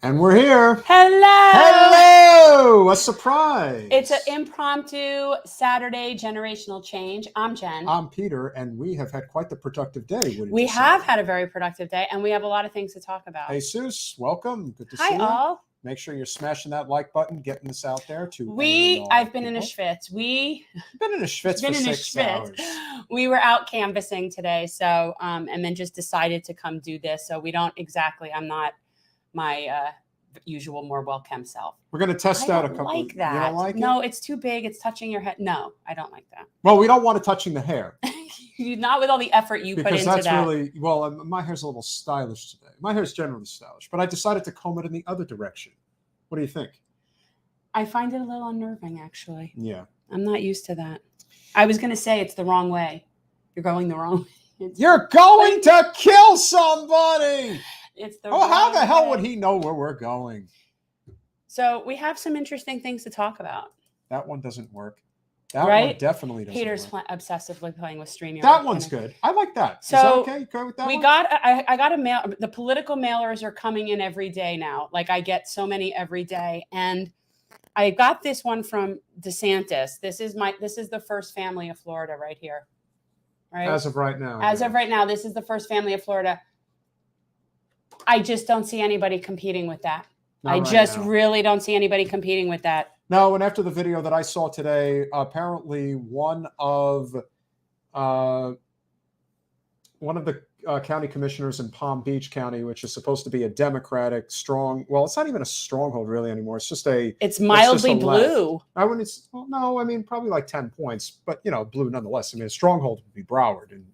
And we're here. Hello! Hello! A surprise. It's an impromptu Saturday generational change. I'm Jen. I'm Peter, and we have had quite the productive day. We have had a very productive day, and we have a lot of things to talk about. Jesus, welcome. Good to see Hi, you. all. Make sure you're smashing that like button, getting this out there to I've been in a schwitz. You've been in a schwitz for 6 hours. We were out canvassing today, so and then just decided to come do this. So we don't exactly. I'm not my usual more well-kept self. We're going to test out a couple. Like that. You don't like it? No, it's too big. It's touching your head. No, I don't like that. Well, we don't want it touching the hair. Not with all the effort you put into that. Because that's really, well, my hair's a little stylish today. My hair's generally stylish, but I decided to comb it in the other direction. What do you think? I find it a little unnerving, actually. Yeah. I'm not used to that. I was going to say it's the wrong way. You're going the wrong way. You're going to kill somebody! It's the how the hell way. would he know where we're going? So we have some interesting things to talk about. That one doesn't work. That Right? one definitely doesn't Peter's work. obsessively playing with StreamYard. That one's good. I like that. So is that okay? You go with that we one? I got a mail. The political mailers are coming in every day now. Like I get so many every day. And I got this one from DeSantis. This is the first family of Florida right here. Right? As of right now. As of right now, this is the first family of Florida. I just don't see anybody competing with that. Really don't see anybody competing with that. No, and after the video that I saw today, apparently one of the county commissioners in Palm Beach County, which is supposed to be a Democratic strong, well, it's not even a stronghold really anymore. It's just it's mildly blue. Probably like 10 points, but blue nonetheless. I mean, a stronghold would be Broward, and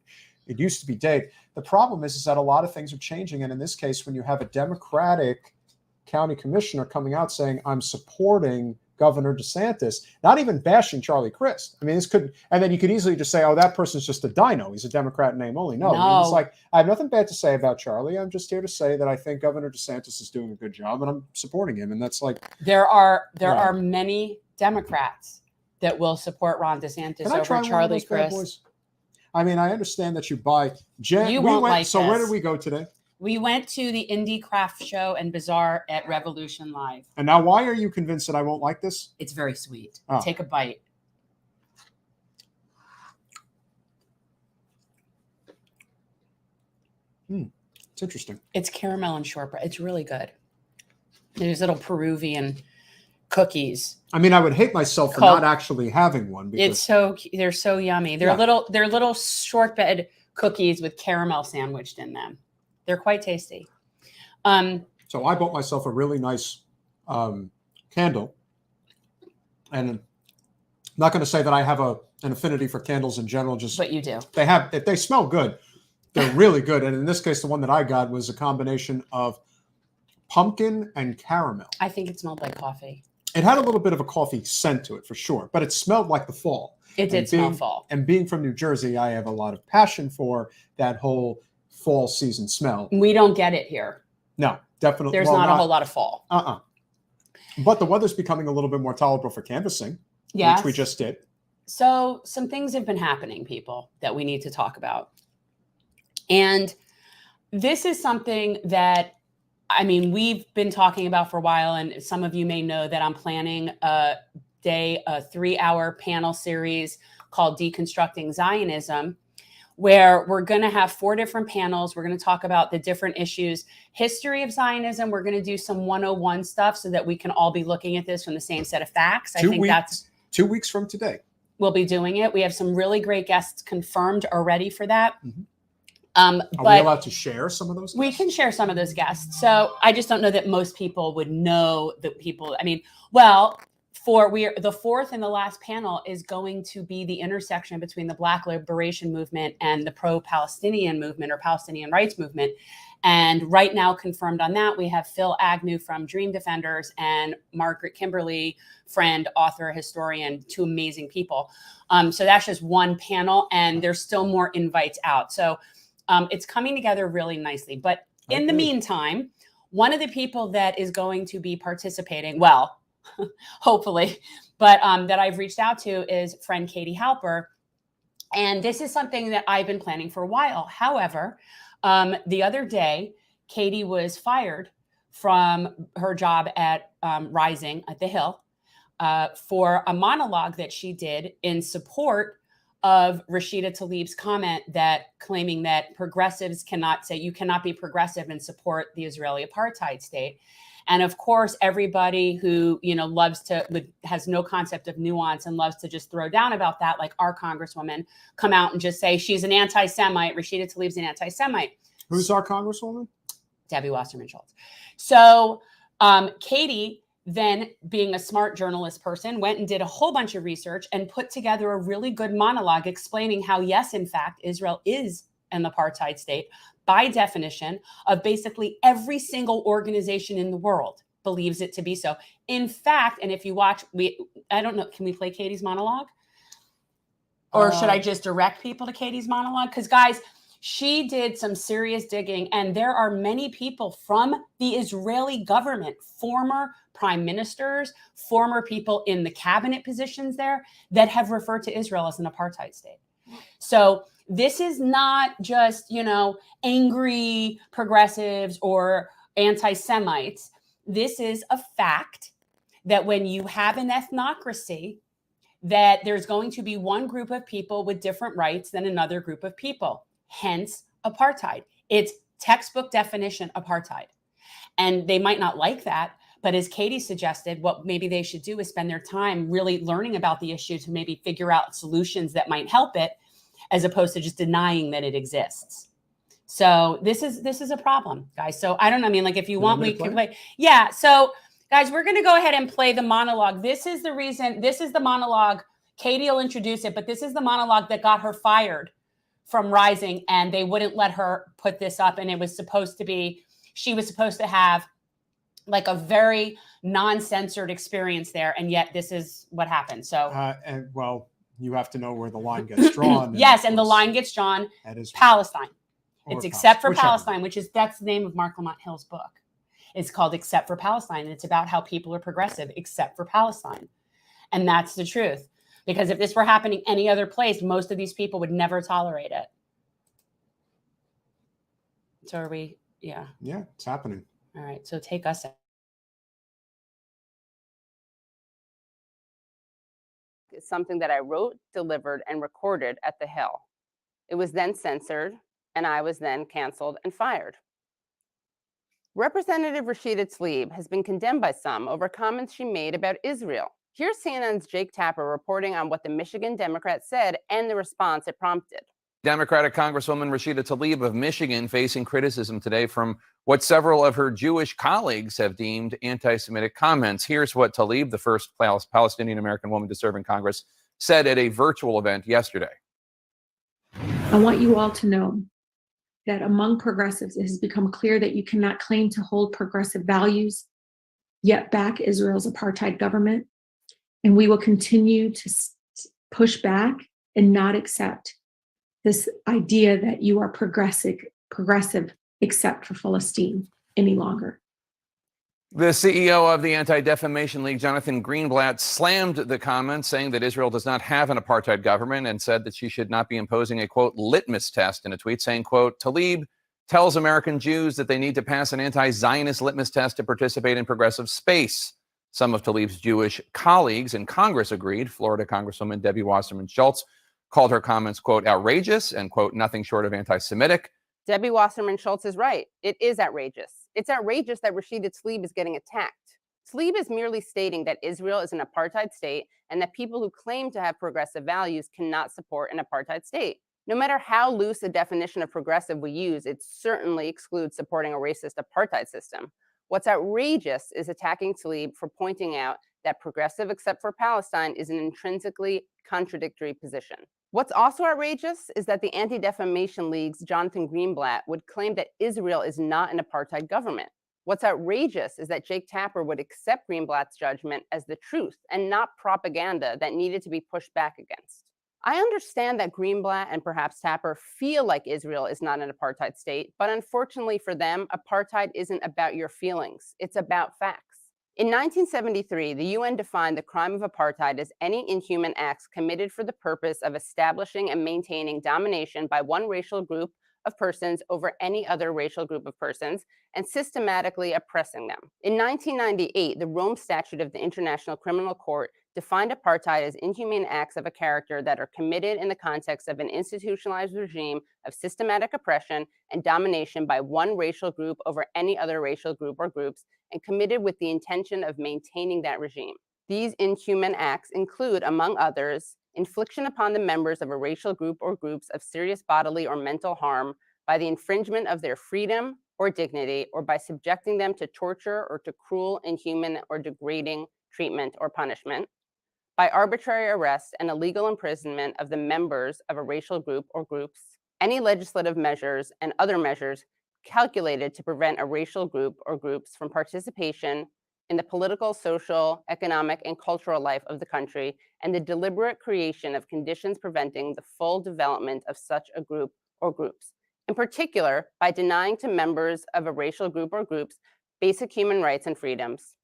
it used to be Dade. The problem is that a lot of things are changing, and in this case, when you have a Democratic county commissioner coming out saying, I'm supporting Governor DeSantis, not even bashing Charlie Crist. I mean, and then you could easily just say, oh, that person's just a dino. He's a Democrat in name only. No. I mean, it's like, I have nothing bad to say about Charlie. I'm just here to say that I think Governor DeSantis is doing a good job and I'm supporting him. And that's like, there are many Democrats that will support Ron DeSantis over Charlie Crist. I mean, I understand that you buy Jen. So where did we go today? We went to the Indie Craft Show and Bazaar at Revolution Live. And now why are you convinced that I won't like this? It's very sweet. Oh. Take a bite. It's interesting. It's caramel and shortbread. It's really good. There's little Peruvian cookies. I mean, I would hate myself for not actually having one. Because they're so yummy. They're little shortbread cookies with caramel sandwiched in them. They're quite tasty. So I bought myself a really nice candle. And I'm not going to say that I have an affinity for candles in general. But you do. If they smell good, they're really good. And in this case, the one that I got was a combination of pumpkin and caramel. I think it smelled like coffee. It had a little bit of a coffee scent to it for sure, but it smelled like the fall. It did smell fall. And being from New Jersey, I have a lot of passion for that whole fall season smell. We don't get it here. No, definitely. There's not a whole lot of fall. But the weather's becoming a little bit more tolerable for canvassing, which we just did. So some things have been happening, people, that we need to talk about. And this is something that, I mean, we've been talking about for a while, and some of you may know that I'm planning a 3-hour panel series called Deconstructing Zionism, where we're going to have 4 different panels. We're going to talk about the different issues, history of Zionism. We're going to do some 101 stuff so that we can all be looking at this from the same set of facts. 2 weeks from today. We'll be doing it. We have some really great guests confirmed already for that. Mm-hmm. Are we allowed to share some of those guests? We can share some of those guests. So I just don't know that most people would know the people. I mean, well, the fourth and the last panel is going to be the intersection between the Black liberation movement and the pro-Palestinian movement or Palestinian rights movement. And right now confirmed on that, we have Phil Agnew from Dream Defenders and Margaret Kimberly, friend, author, historian, 2 amazing people. So that's just one panel, and there's still more invites out. So it's coming together really nicely. But in the meantime, one of the people that is going to be participating, well, hopefully, but that I've reached out to is friend Katie Halper. And this is something that I've been planning for a while. However, the other day, Katie was fired from her job at Rising at the Hill for a monologue that she did in support of Rashida Tlaib's comment that claiming that progressives cannot say you cannot be progressive and support the Israeli apartheid state. And of course, everybody who, has no concept of nuance and loves to just throw down about that, like our congresswoman, come out and just say she's an anti-Semite. Rashida Tlaib's an anti-Semite. Who's our congresswoman? Debbie Wasserman Schultz. So Katie, then being a smart journalist person, went and did a whole bunch of research and put together a really good monologue explaining how, yes, in fact, Israel is an apartheid state by definition of basically every single organization in the world believes it to be so. In fact, and if you watch, I don't know, can we play Katie's monologue? Or should I just direct people to Katie's monologue? Because guys, she did some serious digging, and there are many people from the Israeli government, former prime ministers, former people in the cabinet positions there, that have referred to Israel as an apartheid state. So this is not just, angry progressives or anti-Semites. This is a fact that when you have an ethnocracy, that there's going to be one group of people with different rights than another group of people. Hence apartheid. It's textbook definition apartheid. And they might not like that, but as Katie suggested, what maybe they should do is spend their time really learning about the issue to maybe figure out solutions that might help it, as opposed to just denying that it exists. So this is a problem, guys. So I don't know. I mean, like, if you want, we can play. Yeah. So guys, we're going to go ahead and play the monologue. This is the reason. This is the monologue. Katie will introduce it, but this is the monologue that got her fired from Rising, and they wouldn't let her put this up. And it was supposed to be, she was supposed to have like a very non-censored experience there. And yet this is what happened. So, and well, you have to know where the line gets drawn. Yes. And the line gets drawn Palestine. It's Except for Palestine, that's the name of Mark Lamont Hill's book. It's called Except for Palestine. And it's about how people are progressive, except for Palestine. And that's the truth. Because if this were happening any other place, most of these people would never tolerate it. So are we? Yeah. Yeah, it's happening. All right. So take us out. It's something that I wrote, delivered, and recorded at the Hill. It was then censored, and I was then canceled and fired. Representative Rashida Tlaib has been condemned by some over comments she made about Israel. Here's CNN's Jake Tapper reporting on what the Michigan Democrat said and the response it prompted. Democratic Congresswoman Rashida Tlaib of Michigan facing criticism today from what several of her Jewish colleagues have deemed anti-Semitic comments. Here's what Tlaib, the first Palestinian-American woman to serve in Congress, said at a virtual event yesterday. I want you all to know that among progressives, it has become clear that you cannot claim to hold progressive values, yet back Israel's apartheid government. And we will continue to push back and not accept this idea that you are progressive except for Palestine any longer. The CEO of the Anti-Defamation League, Jonathan Greenblatt, slammed the comments, saying that Israel does not have an apartheid government, and said that she should not be imposing a, quote, litmus test in a tweet, saying, quote, Tlaib tells American Jews that they need to pass an anti-Zionist litmus test to participate in progressive space. Some of Tlaib's Jewish colleagues in Congress agreed. Florida Congresswoman Debbie Wasserman Schultz called her comments, quote, outrageous and, quote, nothing short of anti-Semitic. Debbie Wasserman Schultz is right. It is outrageous. It's outrageous that Rashida Tlaib is getting attacked. Tlaib is merely stating that Israel is an apartheid state and that people who claim to have progressive values cannot support an apartheid state. No matter how loose a definition of progressive we use, it certainly excludes supporting a racist apartheid system. What's outrageous is attacking Tlaib for pointing out that progressive except for Palestine is an intrinsically contradictory position. What's also outrageous is that the Anti-Defamation League's Jonathan Greenblatt would claim that Israel is not an apartheid government. What's outrageous is that Jake Tapper would accept Greenblatt's judgment as the truth and not propaganda that needed to be pushed back against. I understand that Greenblatt and perhaps Tapper feel like Israel is not an apartheid state, but unfortunately for them, apartheid isn't about your feelings. It's about facts. In 1973, the UN defined the crime of apartheid as any inhuman acts committed for the purpose of establishing and maintaining domination by one racial group of persons over any other racial group of persons and systematically oppressing them. In 1998, the Rome Statute of the International Criminal Court defined apartheid as inhumane acts of a character that are committed in the context of an institutionalized regime of systematic oppression and domination by one racial group over any other racial group or groups, and committed with the intention of maintaining that regime. These inhuman acts include, among others, infliction upon the members of a racial group or groups of serious bodily or mental harm by the infringement of their freedom or dignity, or by subjecting them to torture or to cruel, inhuman, or degrading treatment or punishment, by arbitrary arrest and illegal imprisonment of the members of a racial group or groups, any legislative measures and other measures calculated to prevent a racial group or groups from participation in the political, social, economic, and cultural life of the country, and the deliberate creation of conditions preventing the full development of such a group or groups. In particular, by denying to members of a racial group or groups basic human rights and freedoms,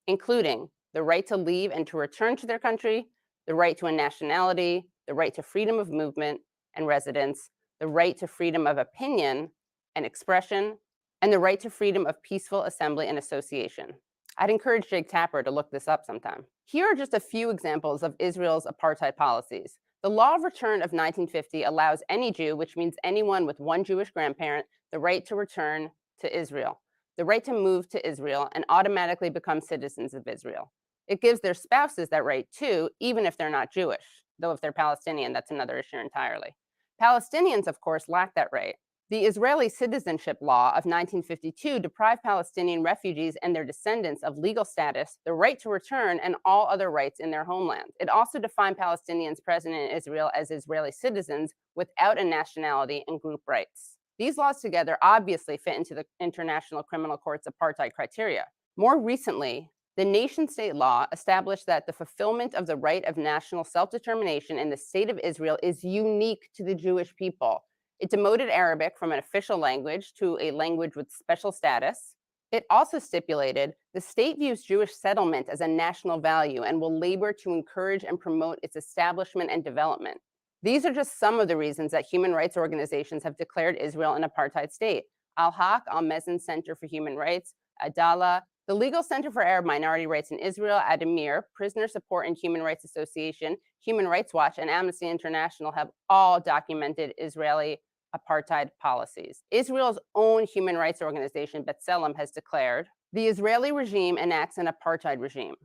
including the right to leave and to return to their country, the right to a nationality, the right to freedom of movement and residence, the right to freedom of opinion and expression, and the right to freedom of peaceful assembly and association. I'd encourage Jake Tapper to look this up sometime. Here are just a few examples of Israel's apartheid policies. The Law of Return of 1950 allows any Jew, which means anyone with one Jewish grandparent, the right to return to Israel, the right to move to Israel and automatically become citizens of Israel. It gives their spouses that right too, even if they're not Jewish, though if they're Palestinian, that's another issue entirely. Palestinians, of course, lack that right. The Israeli Citizenship Law of 1952 deprived Palestinian refugees and their descendants of legal status, the right to return, and all other rights in their homeland. It also defined Palestinians present in Israel as Israeli citizens without a nationality and group rights. These laws together obviously fit into the International Criminal Court's apartheid criteria. More recently, the nation-state law established that the fulfillment of the right of national self-determination in the state of Israel is unique to the Jewish people. It demoted Arabic from an official language to a language with special status. It also stipulated the state views Jewish settlement as a national value and will labor to encourage and promote its establishment and development. These are just some of the reasons that human rights organizations have declared Israel an apartheid state. Al-Haq, Al-Mezen Center for Human Rights, Adala, the Legal Center for Arab Minority Rights in Israel, Adamir, Prisoner Support and Human Rights Association, Human Rights Watch, and Amnesty International have all documented Israeli apartheid policies. Israel's own human rights organization, B'Tselem, has declared, the Israeli regime enacts an apartheid regime.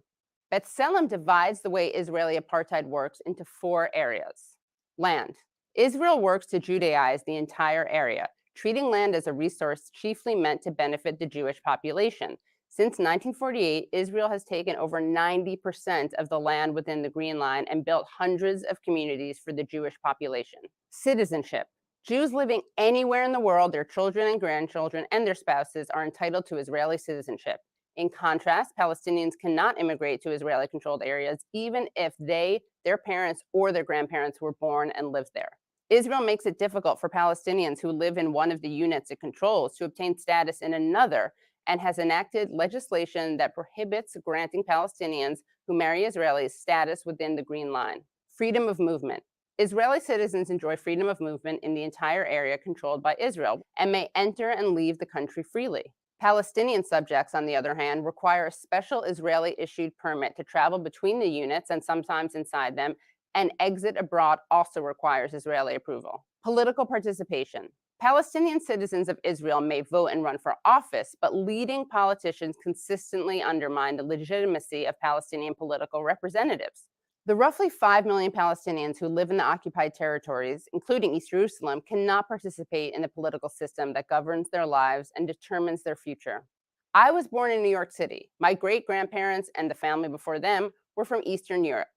B'Tselem divides the way Israeli apartheid works into 4 areas. Land. Israel works to Judaize the entire area, treating land as a resource chiefly meant to benefit the Jewish population. Since 1948, Israel has taken over 90% of the land within the Green Line and built hundreds of communities for the Jewish population. Citizenship. Jews living anywhere in the world, their children and grandchildren, and their spouses are entitled to Israeli citizenship. In contrast, Palestinians cannot immigrate to Israeli-controlled areas, even if they, their parents, or their grandparents were born and lived there. Israel makes it difficult for Palestinians who live in one of the units it controls to obtain status in another, and has enacted legislation that prohibits granting Palestinians who marry Israelis status within the Green Line. Freedom of movement. Israeli citizens enjoy freedom of movement in the entire area controlled by Israel and may enter and leave the country freely. Palestinian subjects, on the other hand, require a special Israeli-issued permit to travel between the units and sometimes inside them, and exit abroad also requires Israeli approval. Political participation. Palestinian citizens of Israel may vote and run for office, but leading politicians consistently undermine the legitimacy of Palestinian political representatives. The roughly 5 million Palestinians who live in the occupied territories, including East Jerusalem, cannot participate in the political system that governs their lives and determines their future. I was born in New York City. My great-grandparents and the family before them were from Eastern Europe.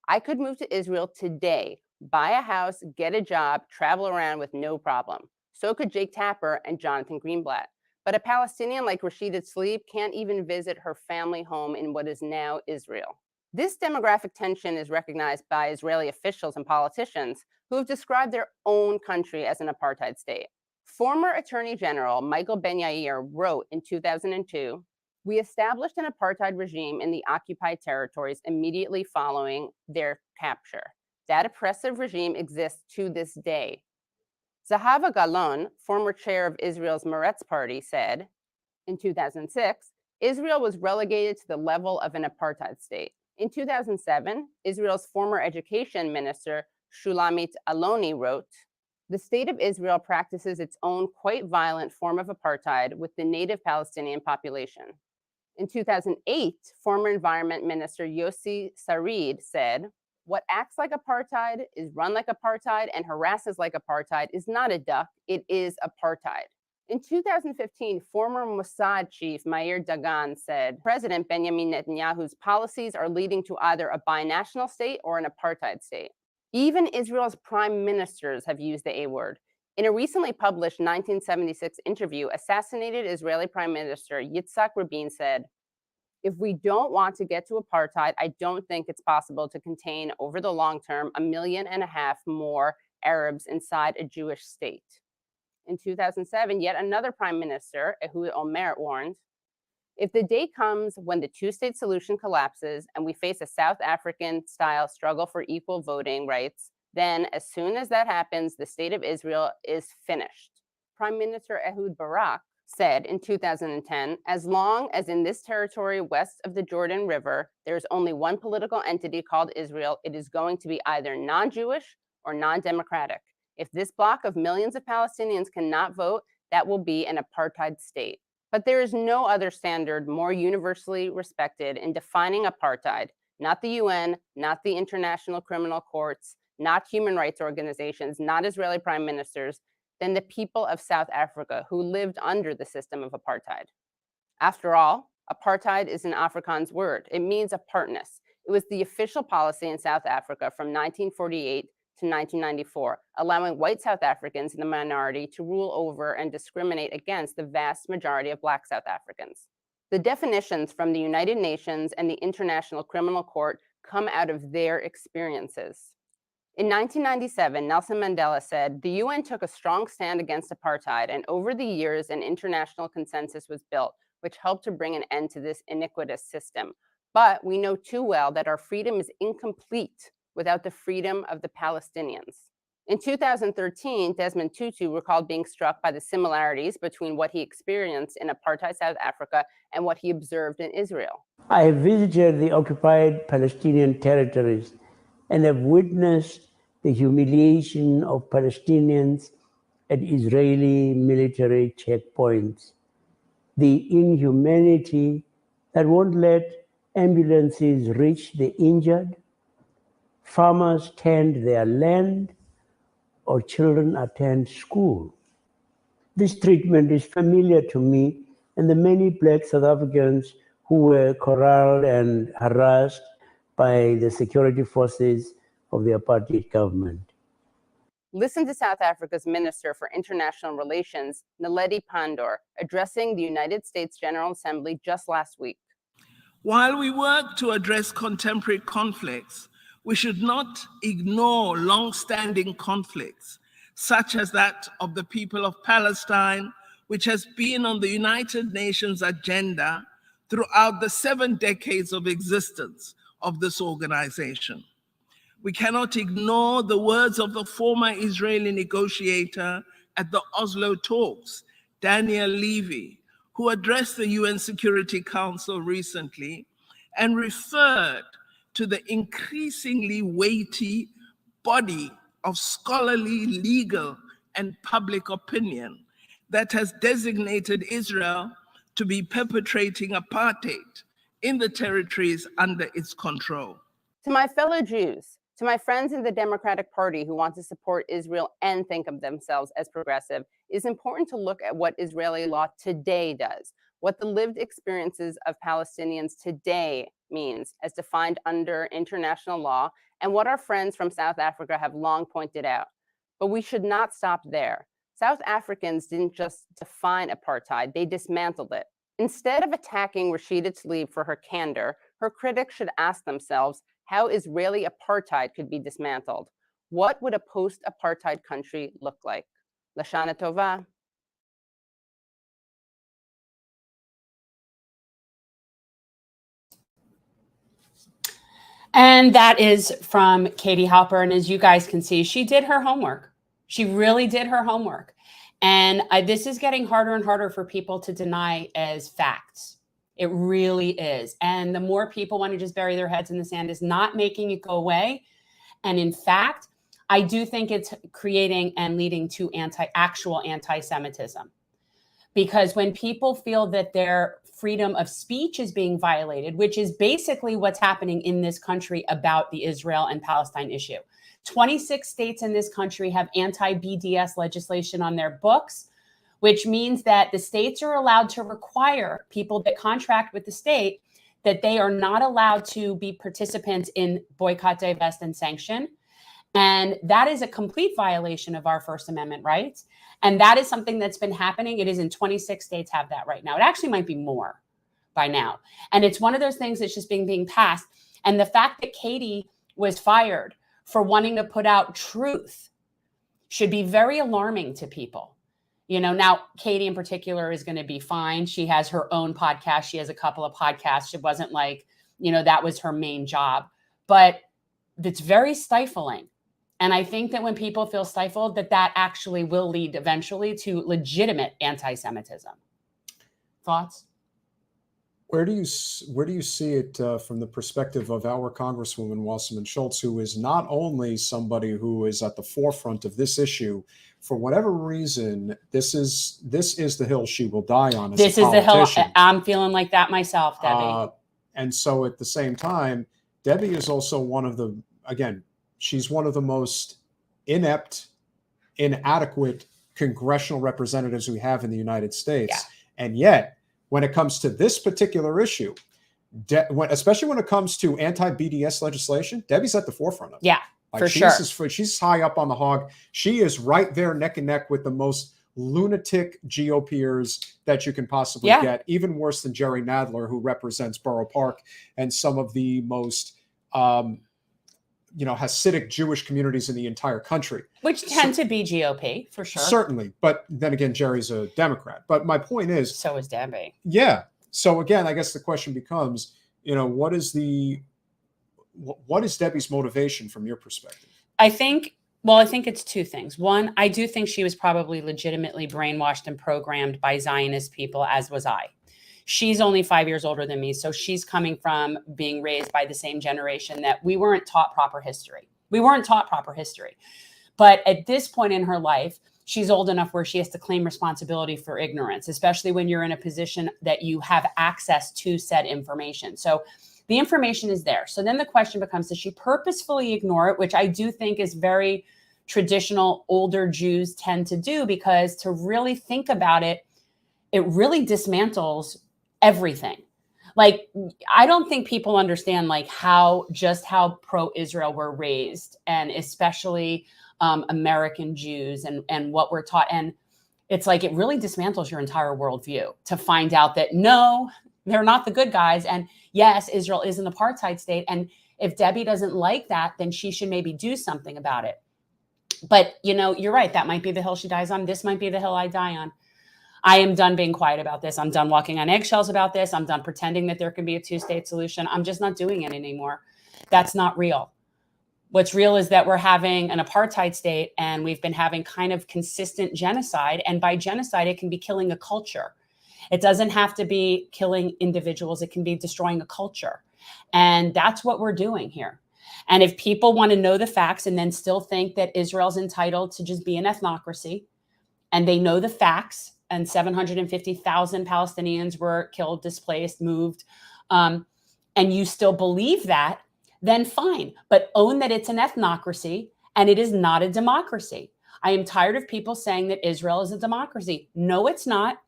I could move to Israel today, buy a house, get a job, travel around with no problem. So could Jake Tapper and Jonathan Greenblatt. But a Palestinian like Rashida Tlaib can't even visit her family home in what is now Israel. This demographic tension is recognized by Israeli officials and politicians who have described their own country as an apartheid state. Former Attorney General Michael Ben-Yair wrote in 2002, "We established an apartheid regime in the occupied territories immediately following their capture. That oppressive regime exists to this day. Zahava Galon, former chair of Israel's Meretz party, said in 2006, Israel was relegated to the level of an apartheid state. In 2007, Israel's former education minister, Shulamit Aloni, wrote, "The state of Israel practices its own quite violent form of apartheid with the native Palestinian population." In 2008, former Environment Minister Yossi Sarid said, "What acts like apartheid, is run like apartheid, and harasses like apartheid is not a duck, it is apartheid." In 2015, former Mossad chief Meir Dagan said, President Benjamin Netanyahu's policies are leading to either a binational state or an apartheid state. Even Israel's prime ministers have used the A word. In a recently published 1976 interview, assassinated Israeli Prime Minister Yitzhak Rabin said, "If we don't want to get to apartheid, I don't think it's possible to contain over the long term 1.5 million more Arabs inside a Jewish state." In 2007, yet another prime minister, Ehud Olmert, warned, "If the day comes when the two-state solution collapses and we face a South African-style struggle for equal voting rights, then as soon as that happens, the state of Israel is finished." Prime Minister Ehud Barak said in 2010, "As long as in this territory west of the Jordan River, there's only one political entity called Israel, it is going to be either non-Jewish or non-democratic. If this bloc of millions of Palestinians cannot vote, that will be an apartheid state." But there is no other standard more universally respected in defining apartheid, not the UN, not the International Criminal Courts, not human rights organizations, not Israeli prime ministers, than the people of South Africa who lived under the system of apartheid. After all, apartheid is an Afrikaans word. It means apartness. It was the official policy in South Africa from 1948 to 1994, allowing white South Africans in the minority to rule over and discriminate against the vast majority of Black South Africans. The definitions from the United Nations and the International Criminal Court come out of their experiences. In 1997, Nelson Mandela said, "The UN took a strong stand against apartheid, and over the years, an international consensus was built, which helped to bring an end to this iniquitous system. But we know too well that our freedom is incomplete without the freedom of the Palestinians." In 2013, Desmond Tutu recalled being struck by the similarities between what he experienced in apartheid South Africa and what he observed in Israel. "I have visited the occupied Palestinian territories and have witnessed the humiliation of Palestinians at Israeli military checkpoints, the inhumanity that won't let ambulances reach the injured, farmers tend their land, or children attend school. This treatment is familiar to me and the many Black South Africans who were corralled and harassed by the security forces of the apartheid government." Listen to South Africa's Minister for International Relations, Naledi Pandor, addressing the United States General Assembly just last week. "While we work to address contemporary conflicts, we should not ignore long-standing conflicts, such as that of the people of Palestine, which has been on the United Nations agenda throughout the 7 decades of existence of this organization. We cannot ignore the words of the former Israeli negotiator at the Oslo talks, Daniel Levy, who addressed the UN Security Council recently and referred to the increasingly weighty body of scholarly, legal, and public opinion that has designated Israel to be perpetrating apartheid in the territories under its control. To my fellow Jews, to my friends in the Democratic Party who want to support Israel and think of themselves as progressive, it is important to look at what Israeli law today does, what the lived experiences of Palestinians today means as defined under international law, and what our friends from South Africa have long pointed out. But we should not stop there. South Africans didn't just define apartheid, they dismantled it. Instead of attacking Rashida Tlaib for her candor, her critics should ask themselves how Israeli apartheid could be dismantled. What would a post-apartheid country look like? Lashana Tova. And that is from Katie Halper. And as you guys can see, she did her homework. She really did her homework. And this is getting harder and harder for people to deny as facts. It really is. And the more people want to just bury their heads in the sand is not making it go away. And in fact, I do think it's creating and leading to actual anti-Semitism. Because when people feel that their freedom of speech is being violated, which is basically what's happening in this country about the Israel and Palestine issue. 26 states in this country have anti-BDS legislation on their books, which means that the states are allowed to require people that contract with the state that they are not allowed to be participants in boycott, divest, and sanction. And that is a complete violation of our First Amendment rights. And that is something that's been happening. It is in 26 states have that right now. It actually might be more by now. And it's one of those things that's just being passed. And the fact that Katie was fired for wanting to put out truth should be very alarming to people. You know, now Katie in particular is going to be fine. She has her own podcast. She has a couple of podcasts. It wasn't like, you know, that was her main job, but it's very stifling. And I think that when people feel stifled, that actually will lead eventually to legitimate anti-Semitism. Thoughts? Where do you see it from the perspective of our Congresswoman Wasserman Schultz, who is not only somebody who is at the forefront of this issue, for whatever reason, this is the hill she will die on. This is the hill. I'm feeling like that myself, Debbie. And so at the same time, Debbie is also she's one of the most inept, inadequate congressional representatives we have in the United States. Yeah. And yet, when it comes to this particular issue, especially when it comes to anti-BDS legislation, Debbie's at the forefront of it. Yeah, for sure. She's high up on the hog. She is right there neck and neck with the most lunatic GOPers that you can possibly get, even worse than Jerry Nadler, who represents Borough Park and some of the most Hasidic Jewish communities in the entire country. Which tend to be GOP, for sure. Certainly. But then again, Jerry's a Democrat. But my point is... So is Debbie. Yeah. So again, I guess the question becomes, what is Debbie's motivation from your perspective? I think it's two things. One, I do think she was probably legitimately brainwashed and programmed by Zionist people, as was I. She's only 5 years older than me. So she's coming from being raised by the same generation that we weren't taught proper history. But at this point in her life, she's old enough where she has to claim responsibility for ignorance, especially when you're in a position that you have access to said information. So the information is there. So then the question becomes, does she purposefully ignore it, which I do think is very traditional older Jews tend to do, because to really think about it, it really dismantles everything. Like, I don't think people understand how pro-Israel we're raised, and especially American Jews and what we're taught. And it's like, it really dismantles your entire worldview to find out that no, they're not the good guys. And yes, Israel is an apartheid state. And if Debbie doesn't like that, then she should maybe do something about it. But, you're right. That might be the hill she dies on. This might be the hill I die on. I am done being quiet about this. I'm done walking on eggshells about this. I'm done pretending that there can be a two-state solution. I'm just not doing it anymore. That's not real. What's real is that we're having an apartheid state, and we've been having kind of consistent genocide. And by genocide, it can be killing a culture. It doesn't have to be killing individuals. It can be destroying a culture. And that's what we're doing here. And if people want to know the facts and then still think that Israel's entitled to just be an ethnocracy, and they know the facts, and 750,000 Palestinians were killed, displaced, moved, and you still believe that, then fine. But own that it's an ethnocracy and it is not a democracy. I am tired of people saying that Israel is a democracy. No, it's not.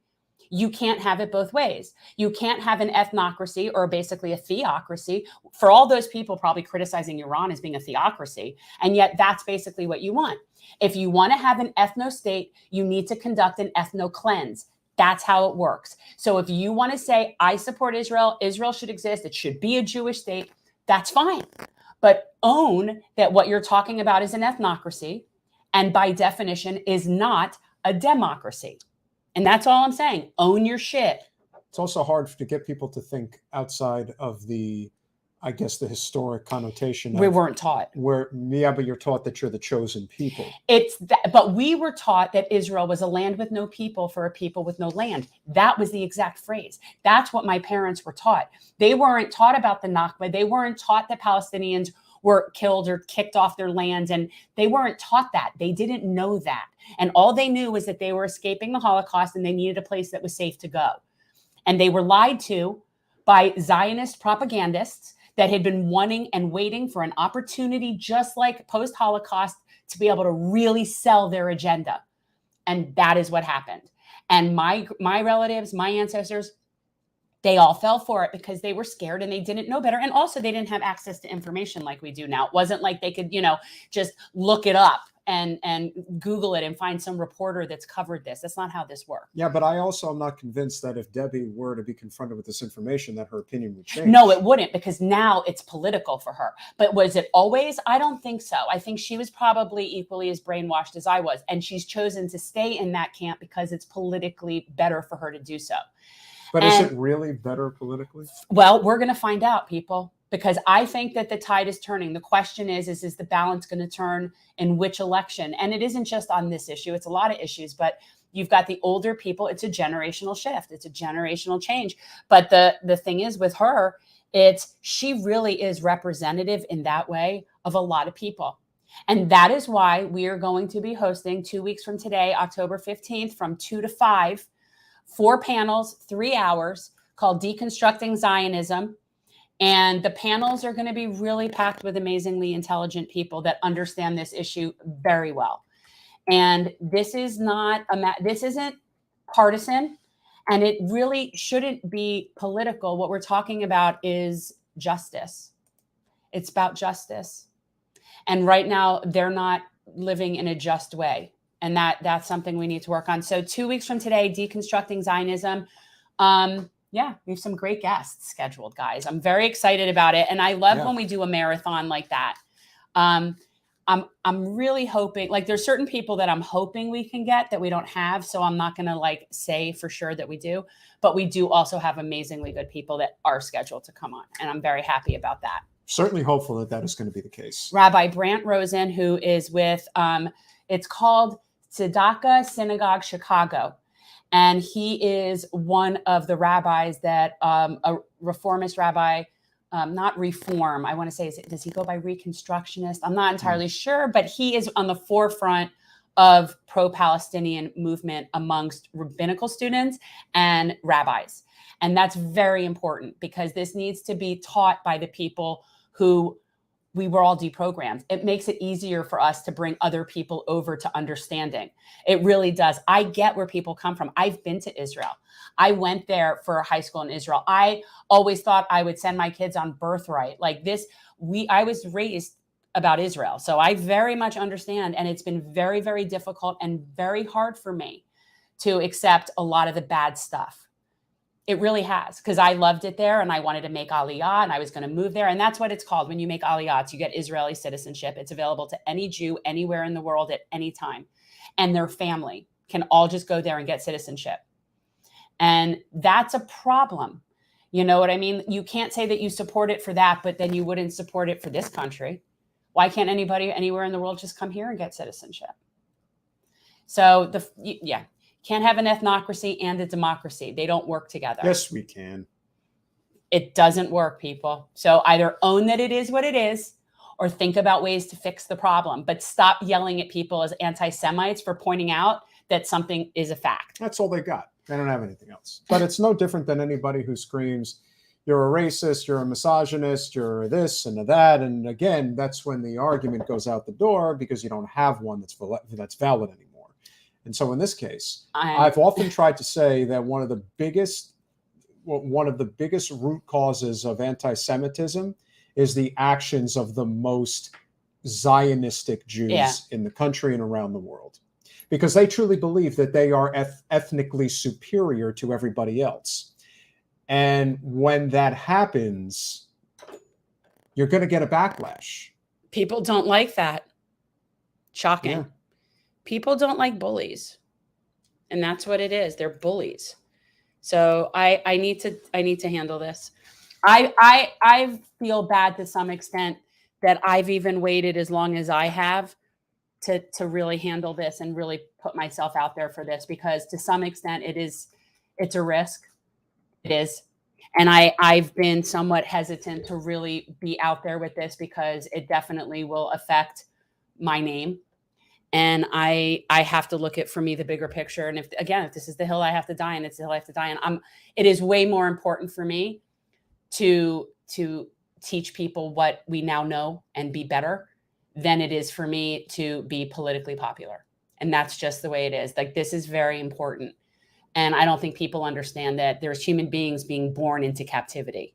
You can't have it both ways. You can't have an ethnocracy or basically a theocracy. For all those people probably criticizing Iran as being a theocracy, and yet that's basically what you want. If you want to have an ethno-state, you need to conduct an ethno-cleanse. That's how it works. So if you want to say, I support Israel, Israel should exist, it should be a Jewish state, that's fine. But own that what you're talking about is an ethnocracy, and by definition is not a democracy. And that's all I'm saying. Own your shit. It's also hard to get people to think outside of the I guess, the historic connotation. We weren't taught. Yeah, but you're taught that you're the chosen people. But we were taught that Israel was a land with no people for a people with no land. That was the exact phrase. That's what my parents were taught. They weren't taught about the Nakba. They weren't taught that Palestinians were killed or kicked off their lands. And they weren't taught that. They didn't know that. And all they knew was that they were escaping the Holocaust and they needed a place that was safe to go. And they were lied to by Zionist propagandists that had been wanting and waiting for an opportunity, just like post-Holocaust, to be able to really sell their agenda. And that is what happened. And my relatives, my ancestors, they all fell for it because they were scared and they didn't know better. And also they didn't have access to information like we do now. It wasn't like they could, just look it up and Google it and find some reporter that's covered this. That's not how this works. Yeah, but I also am not convinced that if Debbie were to be confronted with this information, that her opinion would change. No, it wouldn't, because now it's political for her. But was it always? I don't think so. I think she was probably equally as brainwashed as I was. And she's chosen to stay in that camp because it's politically better for her to do so. But is it really better politically? Well, we're going to find out, people, because I think that the tide is turning. The question is the balance going to turn in which election? And it isn't just on this issue. It's a lot of issues, but you've got the older people. It's a generational shift. It's a generational change. But the thing is with her, she really is representative in that way of a lot of people. And that is why we are going to be hosting 2 weeks from today, October 15th, from 2 to 5, 4 panels, 3 hours, called Deconstructing Zionism. And the panels are going to be really packed with amazingly intelligent people that understand this issue very well. And this isn't partisan, and it really shouldn't be political. What we're talking about is justice. It's about justice. And right now, they're not living in a just way. And that's something we need to work on. So 2 weeks from today, Deconstructing Zionism. Yeah, we have some great guests scheduled, guys. I'm very excited about it. And I love when we do a marathon like that. I'm really hoping, like, there's certain people that I'm hoping we can get that we don't have. So I'm not going to say for sure that we do, but we do also have amazingly good people that are scheduled to come on. And I'm very happy about that. Certainly hopeful that is going to be the case. Rabbi Brant Rosen, who is with, it's called Tzedakah Synagogue Chicago. And he is one of the rabbis that, a reformist rabbi, not reform, I want to say, does he go by Reconstructionist? I'm not entirely sure, but he is on the forefront of pro-Palestinian movement amongst rabbinical students and rabbis. And that's very important because this needs to be taught by the people who we were all deprogrammed. It makes it easier for us to bring other people over to understanding. It really does. I get where people come from. I've been to Israel. I went there for high school in Israel. I always thought I would send my kids on birthright. I was raised about Israel. So I very much understand. And it's been very, very difficult and very hard for me to accept a lot of the bad stuff. It really has, because I loved it there and I wanted to make Aliyah and I was going to move there. And that's what it's called. When you make Aliyah, you get Israeli citizenship. It's available to any Jew anywhere in the world at any time. And their family can all just go there and get citizenship. And that's a problem. You know what I mean? You can't say that you support it for that, but then you wouldn't support it for this country. Why can't anybody anywhere in the world just come here and get citizenship? So can't have an ethnocracy and a democracy. They don't work together. Yes, we can. It doesn't work, people. So either own that it is what it is, or think about ways to fix the problem. But stop yelling at people as anti-Semites for pointing out that something is a fact. That's all they got. They don't have anything else. But it's no different than anybody who screams, you're a racist, you're a misogynist, you're this and that. And again, that's when the argument goes out the door because you don't have one that's valid anymore. And so in this case, I've often tried to say that one of the biggest root causes of anti-Semitism is the actions of the most Zionistic Jews in the country and around the world, because they truly believe that they are ethnically superior to everybody else. And when that happens, you're going to get a backlash. People don't like that. Shocking. Yeah. People don't like bullies, and that's what it is. They're bullies. So I need to handle this. I feel bad to some extent that I've even waited as long as I have to really handle this and really put myself out there for this, because to some extent it's a risk. It is. And I've been somewhat hesitant to really be out there with this because it definitely will affect my name. And I have to look at, for me, the bigger picture. And if this is the hill I have to die on, it's the hill I have to die on. It is way more important for me to teach people what we now know and be better than it is for me to be politically popular. And that's just the way it is. Like, this is very important. And I don't think people understand that there's human beings being born into captivity.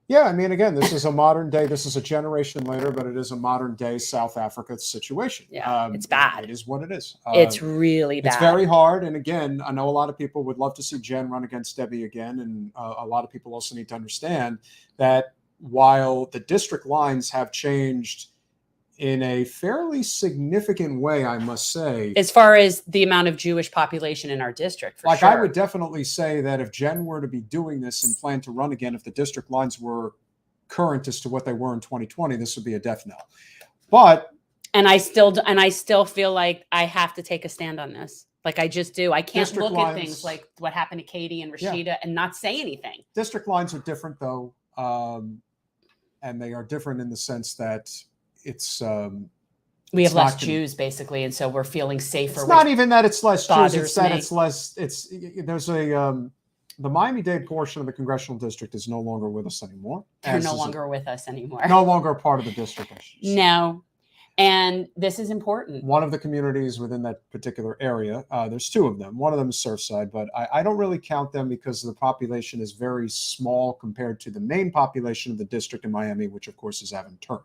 Yeah, I mean, again, this is a modern day, this is a generation later, but it is a modern day South Africa situation. Yeah, it's bad. It is what it is. It's really bad. It's very hard. And again, I know a lot of people would love to see Jen run against Debbie again. And a lot of people also need to understand that while the district lines have changed in a fairly significant way, I must say, as far as the amount of Jewish population in our district, for sure. I would definitely say that if Jen were to be doing this and plan to run again, if the district lines were current as to what they were in 2020, this would be a death knell. But I still feel like I have to take a stand on this. Like, I just do. I can't look at things like what happened to Katie and Rashida and not say anything. District lines are different, though, and they are different in the sense that it's we have less Jews, basically, and so we're feeling safer. It's not even that it's less Jews; it's that me. it's less. There's a the Miami-Dade portion of the congressional district is no longer with us anymore. They're no longer with us anymore. No longer a part of the district. No, and this is important. One of the communities within that particular area, there's two of them. One of them is Surfside, but I don't really count them because the population is very small compared to the main population of the district in Miami, which of course is Aventura.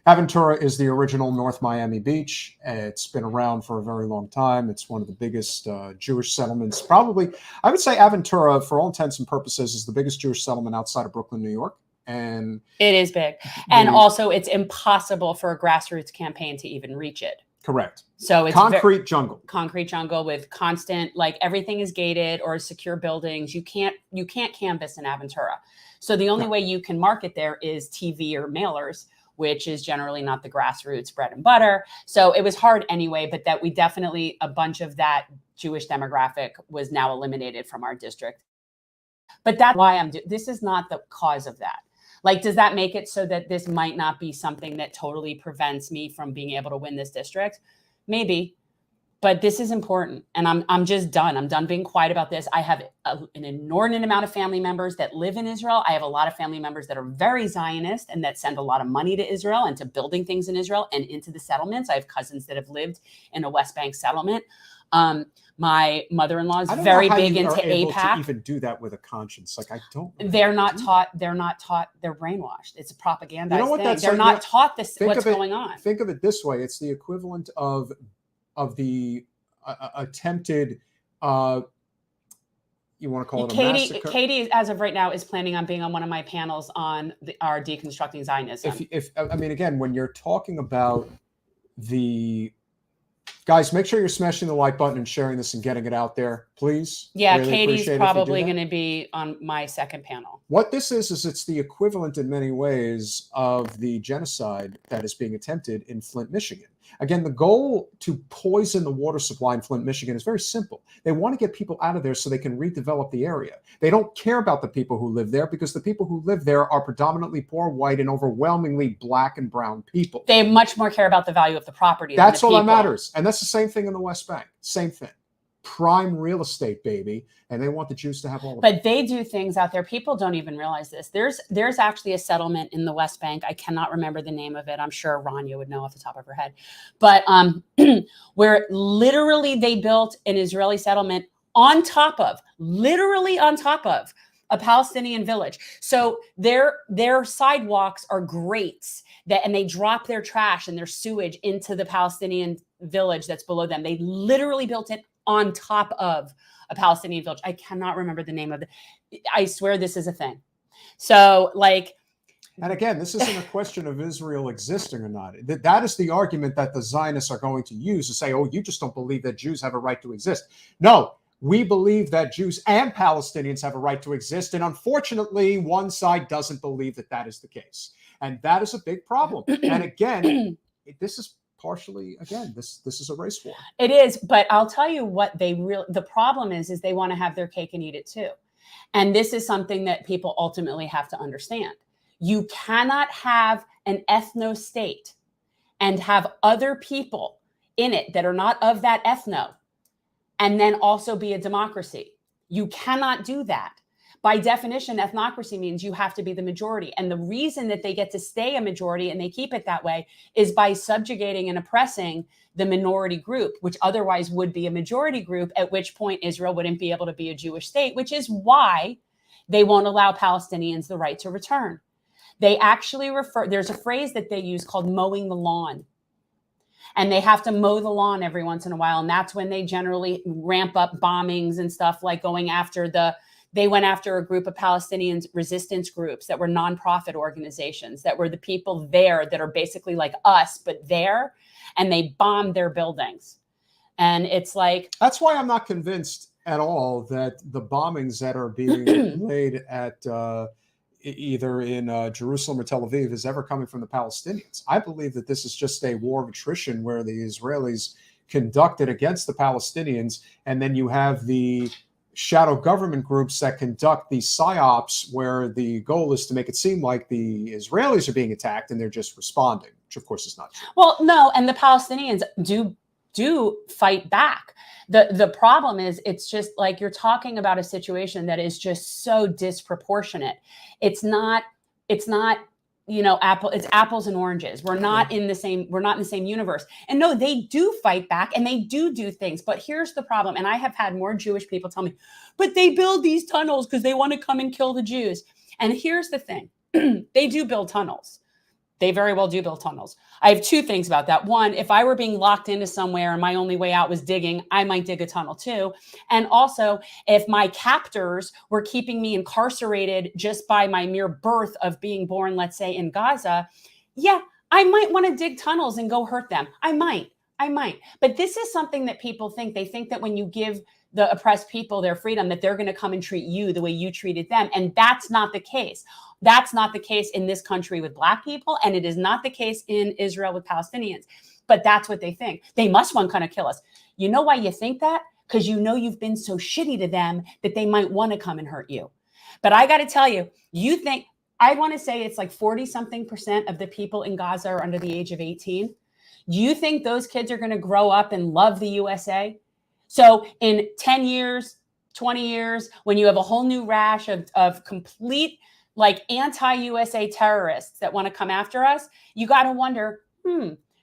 Aventura is the original North Miami Beach. It's been around for a very long time. It's one of the biggest Jewish settlements. Probably, I would say Aventura, for all intents and purposes, is the biggest Jewish settlement outside of Brooklyn, New York. And it is big. And also, it's impossible for a grassroots campaign to even reach it. Correct. So it's concrete jungle. Concrete jungle with constant, like, everything is gated or secure buildings. You can't canvass in Aventura. So the only way you can market there is TV or mailers, which is generally not the grassroots bread and butter. So it was hard anyway, but that we definitely, a bunch of that Jewish demographic was now eliminated from our district. But that's why this is not the cause of that. Like, does that make it so that this might not be something that totally prevents me from being able to win this district? Maybe. But this is important, and I'm just done. I'm done being quiet about this. I have an inordinate amount of family members that live in Israel. I have a lot of family members that are very Zionist and that send a lot of money to Israel and to building things in Israel and into the settlements. I have cousins that have lived in a West Bank settlement. My mother-in-law is very big into AIPAC. To even do that with a conscience, like, I don't. They're not taught. They're brainwashed. It's a propaganda. You know what? They're not taught this. What's going on? Think of it this way: it's the equivalent of the attempted, you want to call it a massacre? Katie, as of right now, is planning on being on one of my panels on our Deconstructing Zionism. I mean, again, when you're talking about guys, make sure you're smashing the like button and sharing this and getting it out there, please. Yeah, really Katie's probably going to be on my second panel. What this is it's the equivalent in many ways of the genocide that is being attempted in Flint, Michigan. Again, the goal to poison the water supply in Flint, Michigan is very simple. They want to get people out of there so they can redevelop the area. They don't care about the people who live there because the people who live there are predominantly poor, white, and overwhelmingly black and brown people. They much more care about the value of the property. That's all that matters. And that's the same thing in the West Bank. Same thing. Prime real estate, baby. And they want the Jews to have all of it. But they do things out there. People don't even realize this. There's actually a settlement in the West Bank. I cannot remember the name of it. I'm sure Rania would know off the top of her head. But where literally they built an Israeli settlement literally on top of a Palestinian village. So their sidewalks are grates and they drop their trash and their sewage into the Palestinian village that's below them. They literally built it on top of a Palestinian village. I cannot remember the name of it. I swear this is a thing. So, like, and again, this isn't a question of Israel existing or not. That is the argument that the Zionists are going to use to say, oh, you just don't believe that Jews have a right to exist. No, we believe that Jews and Palestinians have a right to exist. And unfortunately, one side doesn't believe that that is the case. And that is a big problem. And again, this is partially, again, this is a race war. It is, but I'll tell you what the problem is they want to have their cake and eat it too. And this is something that people ultimately have to understand. You cannot have an ethno-state and have other people in it that are not of that ethno and then also be a democracy. You cannot do that. By definition, ethnocracy means you have to be the majority. And the reason that they get to stay a majority and they keep it that way is by subjugating and oppressing the minority group, which otherwise would be a majority group, at which point Israel wouldn't be able to be a Jewish state, which is why they won't allow Palestinians the right to return. They actually there's a phrase that they use called mowing the lawn. And they have to mow the lawn every once in a while. And that's when they generally ramp up bombings and stuff, like they went after a group of Palestinian resistance groups that were nonprofit organizations that were the people there that are basically like us, but there, and they bombed their buildings. And it's like, that's why I'm not convinced at all that the bombings that are being laid at either in Jerusalem or Tel Aviv is ever coming from the Palestinians. I believe that this is just a war of attrition where the Israelis conducted against the Palestinians, and then you have the shadow government groups that conduct these psyops where the goal is to make it seem like the Israelis are being attacked and they're just responding, which of course is not true. Well, no, and the Palestinians do fight back. The problem is, it's just like you're talking about a situation that is just so disproportionate. It's not, it's apples and oranges. We're not in the same universe. And no, they do fight back and they do things. But here's the problem. And I have had more Jewish people tell me, but they build these tunnels because they want to come and kill the Jews. And here's the thing. They do build tunnels. They very well do build tunnels. I have two things about that. One, if I were being locked into somewhere and my only way out was digging, I might dig a tunnel too. And also, if my captors were keeping me incarcerated just by my mere birth of being born, let's say in Gaza, yeah, I might want to dig tunnels and go hurt them. I might. But this is something that people think. They think that when you give the oppressed people their freedom, that they're going to come and treat you the way you treated them. And that's not the case. That's not the case in this country with Black people. And it is not the case in Israel with Palestinians. But that's what they think. They must want to kind of kill us. You know why you think that? Because you know you've been so shitty to them that they might want to come and hurt you. But I got to tell you, I want to say it's like 40-something% of the people in Gaza are under the age of 18. Do you think those kids are going to grow up and love the USA? So in 10 years, 20 years, when you have a whole new rash of complete like anti-USA terrorists that want to come after us, you got to wonder,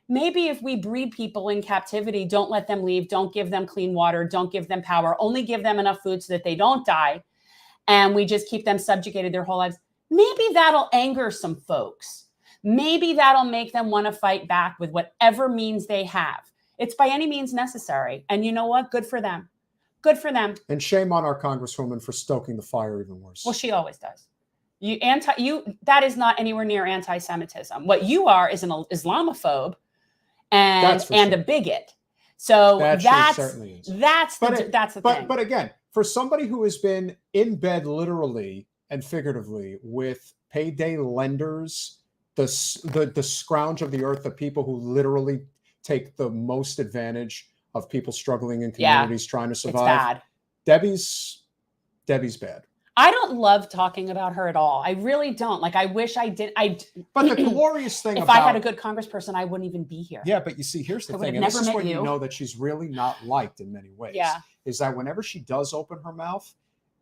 maybe if we breed people in captivity, don't let them leave, don't give them clean water, don't give them power, only give them enough food so that they don't die, and we just keep them subjugated their whole lives, maybe that'll anger some folks. Maybe that'll make them want to fight back with whatever means they have. It's by any means necessary. And you know what? Good for them. Good for them. And shame on our Congresswoman for stoking the fire even worse. Well, she always does. That is not anywhere near anti-Semitism. What you are is an Islamophobe and a bigot. So that's the thing. But again, for somebody who has been in bed literally and figuratively with payday lenders, the scrounge of the earth, the people who literally take the most advantage of people struggling in communities trying to survive. It's bad. Debbie's bad. I don't love talking about her at all. I really don't. Like, I wish I did. But the glorious thing if I had a good congressperson, I wouldn't even be here. Yeah, but you see, here's the thing. And this is when you know that she's really not liked in many ways. Yeah. Is that whenever she does open her mouth,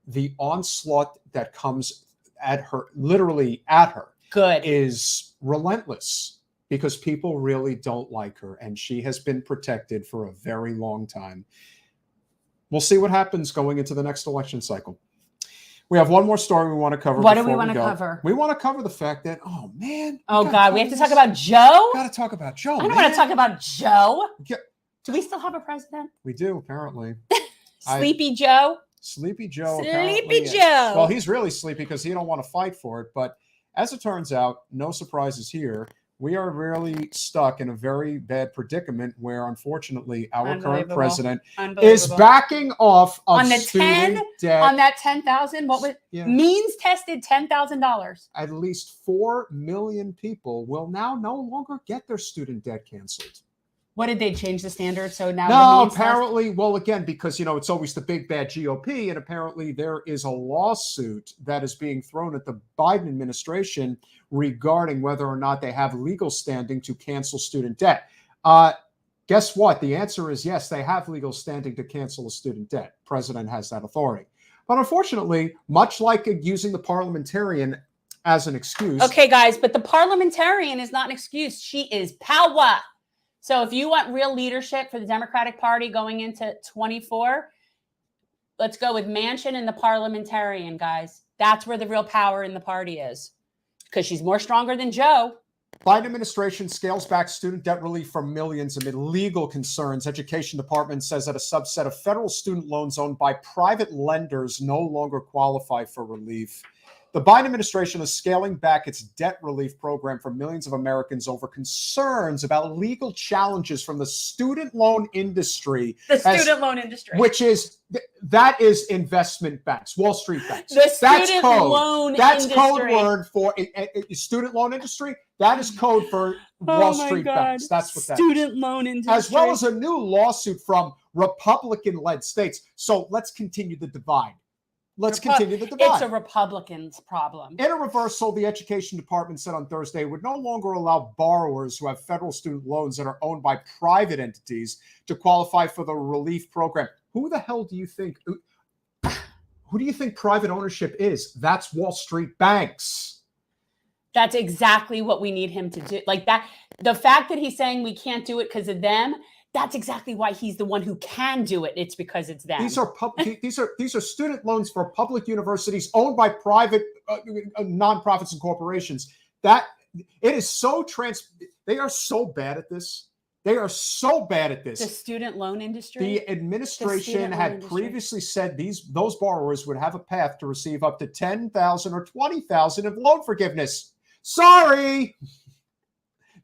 the onslaught that comes at her, literally at her, is relentless, because people really don't like her. And she has been protected for a very long time. We'll see what happens going into the next election cycle. We have one more story we want to cover. What do we want to cover? We want to cover the fact that, oh man. Oh God, we have to talk about Joe? Got to talk about Joe. I don't want to talk about Joe. Do we still have a president? We do, apparently. Sleepy Joe? Sleepy Joe. Sleepy Joe. Well, he's really sleepy because he don't want to fight for it. But as it turns out, no surprises here. We are really stuck in a very bad predicament where, unfortunately, our current Unbelievable. president is Unbelievable. backing off of On the student 10, debt. on that 10,000, what was means tested $10,000. At least 4 million people will now no longer get their student debt canceled. What did they change the standard? So now No, the means apparently, well, again, because, you know, it's always the big bad GOP, and apparently there is a lawsuit that is being thrown at the Biden administration regarding whether or not they have legal standing to cancel student debt. Guess what? The answer is yes, they have legal standing to cancel a student debt. President has that authority. But unfortunately, much like using the parliamentarian as an excuse. Okay, guys, but the parliamentarian is not an excuse. She is power. So if you want real leadership for the Democratic Party going into 24, let's go with Manchin and the parliamentarian, guys. That's where the real power in the party is, because she's more stronger than Joe. Biden administration scales back student debt relief for millions amid legal concerns. Education Department says that a subset of federal student loans owned by private lenders no longer qualify for relief. The Biden administration is scaling back its debt relief program for millions of Americans over concerns about legal challenges from the student loan industry. Which is, that is investment banks, Wall Street banks. The student loan That's industry. code word for student loan industry. That is code for Wall Street banks. That's what that is. Student loan industry. As well as a new lawsuit from Republican-led states. So let's continue the divide. Continue the divide. It's a Republican's problem. In a reversal, the Education Department said on Thursday it would no longer allow borrowers who have federal student loans that are owned by private entities to qualify for the relief program. Who the hell do you think? Who do you think private ownership is? That's Wall Street banks. That's exactly what we need him to do. Like that, the fact that he's saying we can't do it because of them, that's exactly why he's the one who can do it. It's because it's them. These are student loans for public universities owned by private nonprofits and corporations. That it is so they are so bad at this. They are so bad at this. The student loan industry. The administration had previously said those borrowers would have a path to receive up to $10,000 or $20,000 of loan forgiveness. Sorry.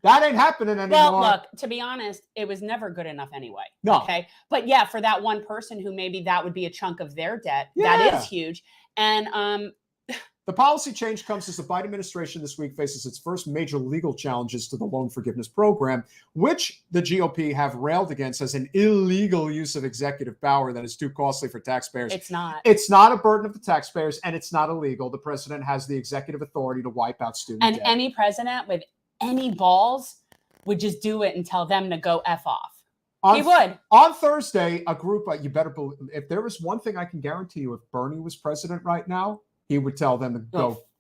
That ain't happening anymore. Well, look, to be honest, it was never good enough anyway. No. Okay. But yeah, for that one person who maybe that would be a chunk of their debt, that is huge. And the policy change comes as the Biden administration this week faces its first major legal challenges to the loan forgiveness program, which the GOP have railed against as an illegal use of executive power that is too costly for taxpayers. It's not. It's not a burden of the taxpayers, and it's not illegal. The president has the executive authority to wipe out student debt. And any president with any balls would just do it and tell them to go F off. He would. On Thursday, a group, you better believe, if there was one thing I can guarantee you, if Bernie was president right now, he would tell them to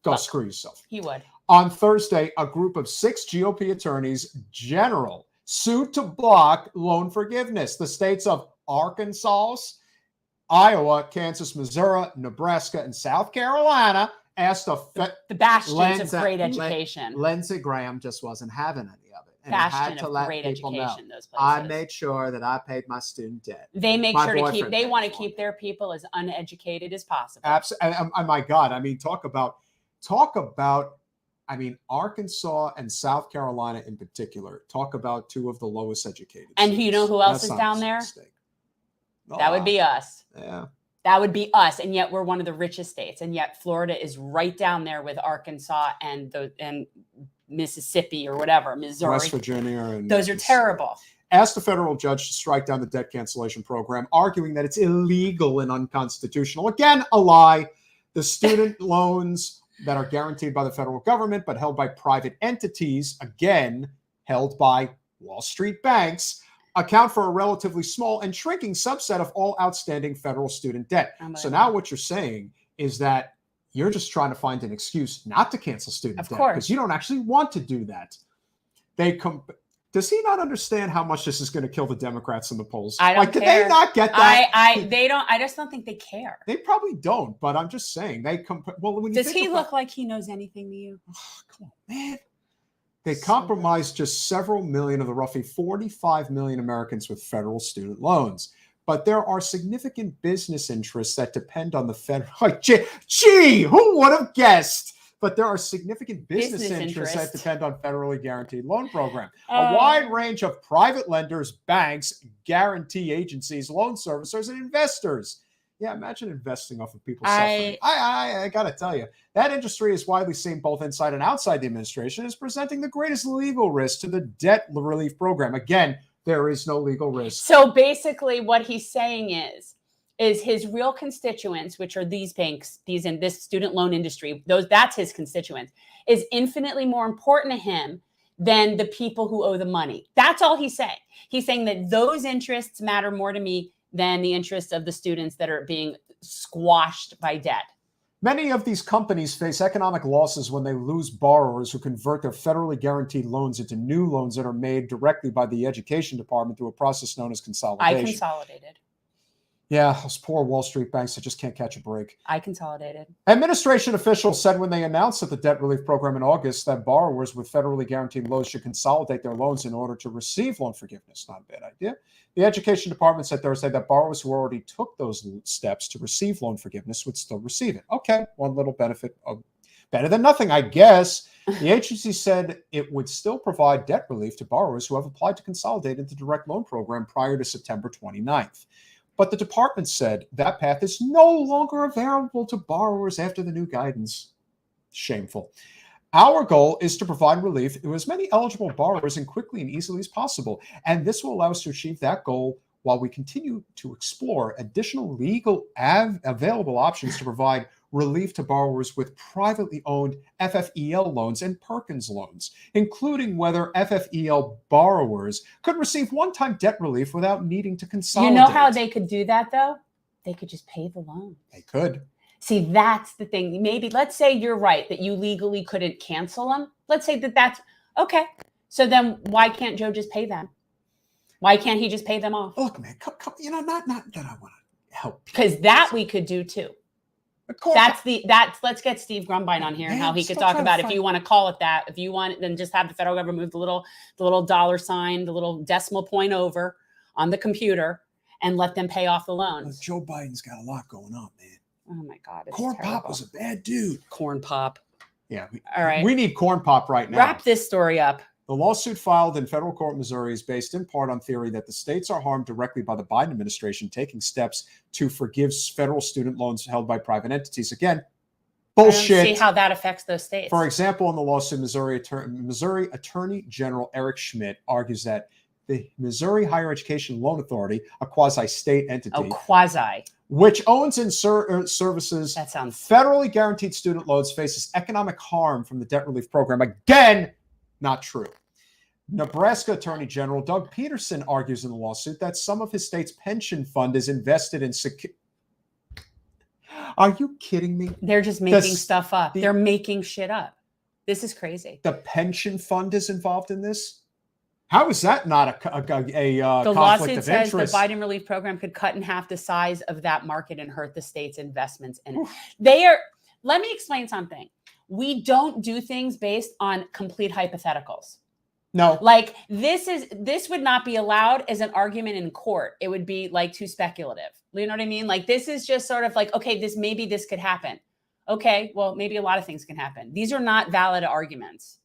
go screw yourself. He would. On Thursday, a group of 6 GOP attorneys general sued to block loan forgiveness. The states of Arkansas, Iowa, Kansas, Missouri, Nebraska, and South Carolina asked the bastions of great education. Lindsey Graham just wasn't having any of it. And bastion of great education, those places. I made sure that I paid my student debt. They make sure to keep, they want to keep their people as uneducated as possible. Absolutely. And my God, I mean, talk about, I mean, Arkansas and South Carolina in particular, talk about 2 of the lowest educated. And you know who else is down there? That would be us. Yeah. That would be us, and yet we're one of the richest states, and yet Florida is right down there with Arkansas and Mississippi or whatever, Missouri, West Virginia, and those are terrible. Asked a federal judge to strike down the debt cancellation program, arguing that it's illegal and unconstitutional. Again, a lie. The student loans that are guaranteed by the federal government but held by private entities, again held by Wall Street banks, account for a relatively small and shrinking subset of all outstanding federal student debt. So now what you're saying is that you're just trying to find an excuse not to cancel student debt because you don't actually want to do that. Does he not understand how much this is going to kill the Democrats in the polls? I don't care. Did they not get that? They don't. I just don't think they care. They probably don't, but I'm just saying Does he look like he knows anything to you? Oh, come on, man. They compromised just several million of the roughly 45 million Americans with federal student loans. But there are significant business interests that depend on the federal. Gee, who would have guessed but there are significant business Business interests that interest. depend on federally guaranteed loan program. A wide range of private lenders, banks, guarantee agencies, loan servicers, and investors. Yeah, imagine investing off of people's suffering. I got to tell you, that industry is widely seen both inside and outside the administration as presenting the greatest legal risk to the debt relief program. Again, there is no legal risk. So basically what he's saying is his real constituents, which are these banks, these in this student loan industry, that's his constituents, is infinitely more important to him than the people who owe the money. That's all he's saying. He's saying that those interests matter more to me than the interests of the students that are being squashed by debt. Many of these companies face economic losses when they lose borrowers who convert their federally guaranteed loans into new loans that are made directly by the education department through a process known as consolidation. I consolidated. Yeah, those poor Wall Street banks that just can't catch a break. I consolidated. Administration officials said when they announced that the debt relief program in August that borrowers with federally guaranteed loans should consolidate their loans in order to receive loan forgiveness. Not a bad idea. The Education Department said Thursday that borrowers who already took those steps to receive loan forgiveness would still receive it. Okay, one little benefit. Better than nothing, I guess. The agency said it would still provide debt relief to borrowers who have applied to consolidate into the direct loan program prior to September 29th. But the department said that path is no longer available to borrowers after the new guidance. Shameful. Our goal is to provide relief to as many eligible borrowers and quickly and easily as possible. And this will allow us to achieve that goal while we continue to explore additional legal available options to provide relief to borrowers with privately owned FFEL loans and Perkins loans, including whether FFEL borrowers could receive one-time debt relief without needing to consolidate. You know how they could do that, though? They could just pay the loan. They could. See, that's the thing. Maybe, let's say you're right, that you legally couldn't cancel them. Let's say that's, okay. So then why can't Joe just pay them? Why can't he just pay them off? Look, man, come, not that I want to help. Because that we could do, too. Let's get Steve Grumbine on here and how he could talk about, if you want to call it that, if you want, then just have the federal government move the little dollar sign, the little decimal point over on the computer and let them pay off the loans. Joe Biden's got a lot going on, man. Oh my God. Corn Pop was a bad dude. Corn Pop. Yeah. All right. We need Corn Pop right now. Wrap this story up. The lawsuit filed in federal court in Missouri is based in part on theory that the states are harmed directly by the Biden administration taking steps to forgive federal student loans held by private entities. Again, bullshit. I don't see how that affects those states. For example, in the lawsuit, Missouri Attorney General Eric Schmidt argues that the Missouri Higher Education Loan Authority, a quasi-state entity, which owns and services federally guaranteed student loans, faces economic harm from the debt relief program. Again, not true. Nebraska Attorney General Doug Peterson argues in the lawsuit that some of his state's pension fund is invested in Are you kidding me? They're just making stuff up. They're making shit up. This is crazy. The pension fund is involved in this? How is that not a conflict the of lawsuit interest? says the Biden relief program could cut in half the size of that market and hurt the state's investments in it. Let me explain something. We don't do things based on complete hypotheticals. No. Like this would not be allowed as an argument in court. It would be like too speculative. You know what I mean? Like this is just sort of like, okay, maybe this could happen. Okay, well, maybe a lot of things can happen. These are not valid arguments.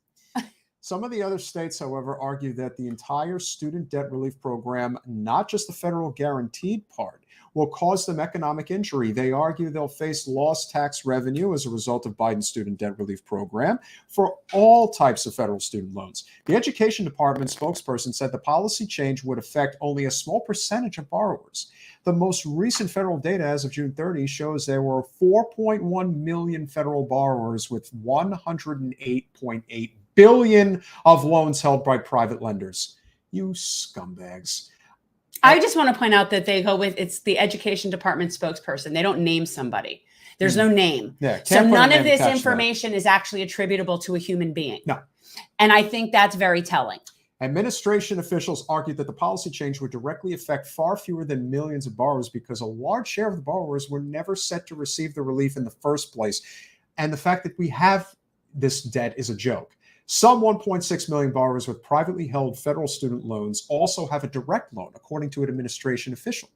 Some of the other states, however, argue that the entire student debt relief program, not just the federal guaranteed part, will cause them economic injury. They argue they'll face lost tax revenue as a result of Biden's student debt relief program for all types of federal student loans. The Education Department spokesperson said the policy change would affect only a small percentage of borrowers. The most recent federal data as of June 30 shows there were 4.1 million federal borrowers with 108.8 billion of loans held by private lenders. You scumbags. I just want to point out that they go with, it's the Education Department spokesperson. They don't name somebody. There's no name. Yeah, so none of this information is actually attributable to a human being. No. And I think that's very telling. Administration officials argued that the policy change would directly affect far fewer than millions of borrowers because a large share of the borrowers were never set to receive the relief in the first place. And the fact that we have this debt is a joke. Some 1.6 million borrowers with privately held federal student loans also have a direct loan, according to an administration official.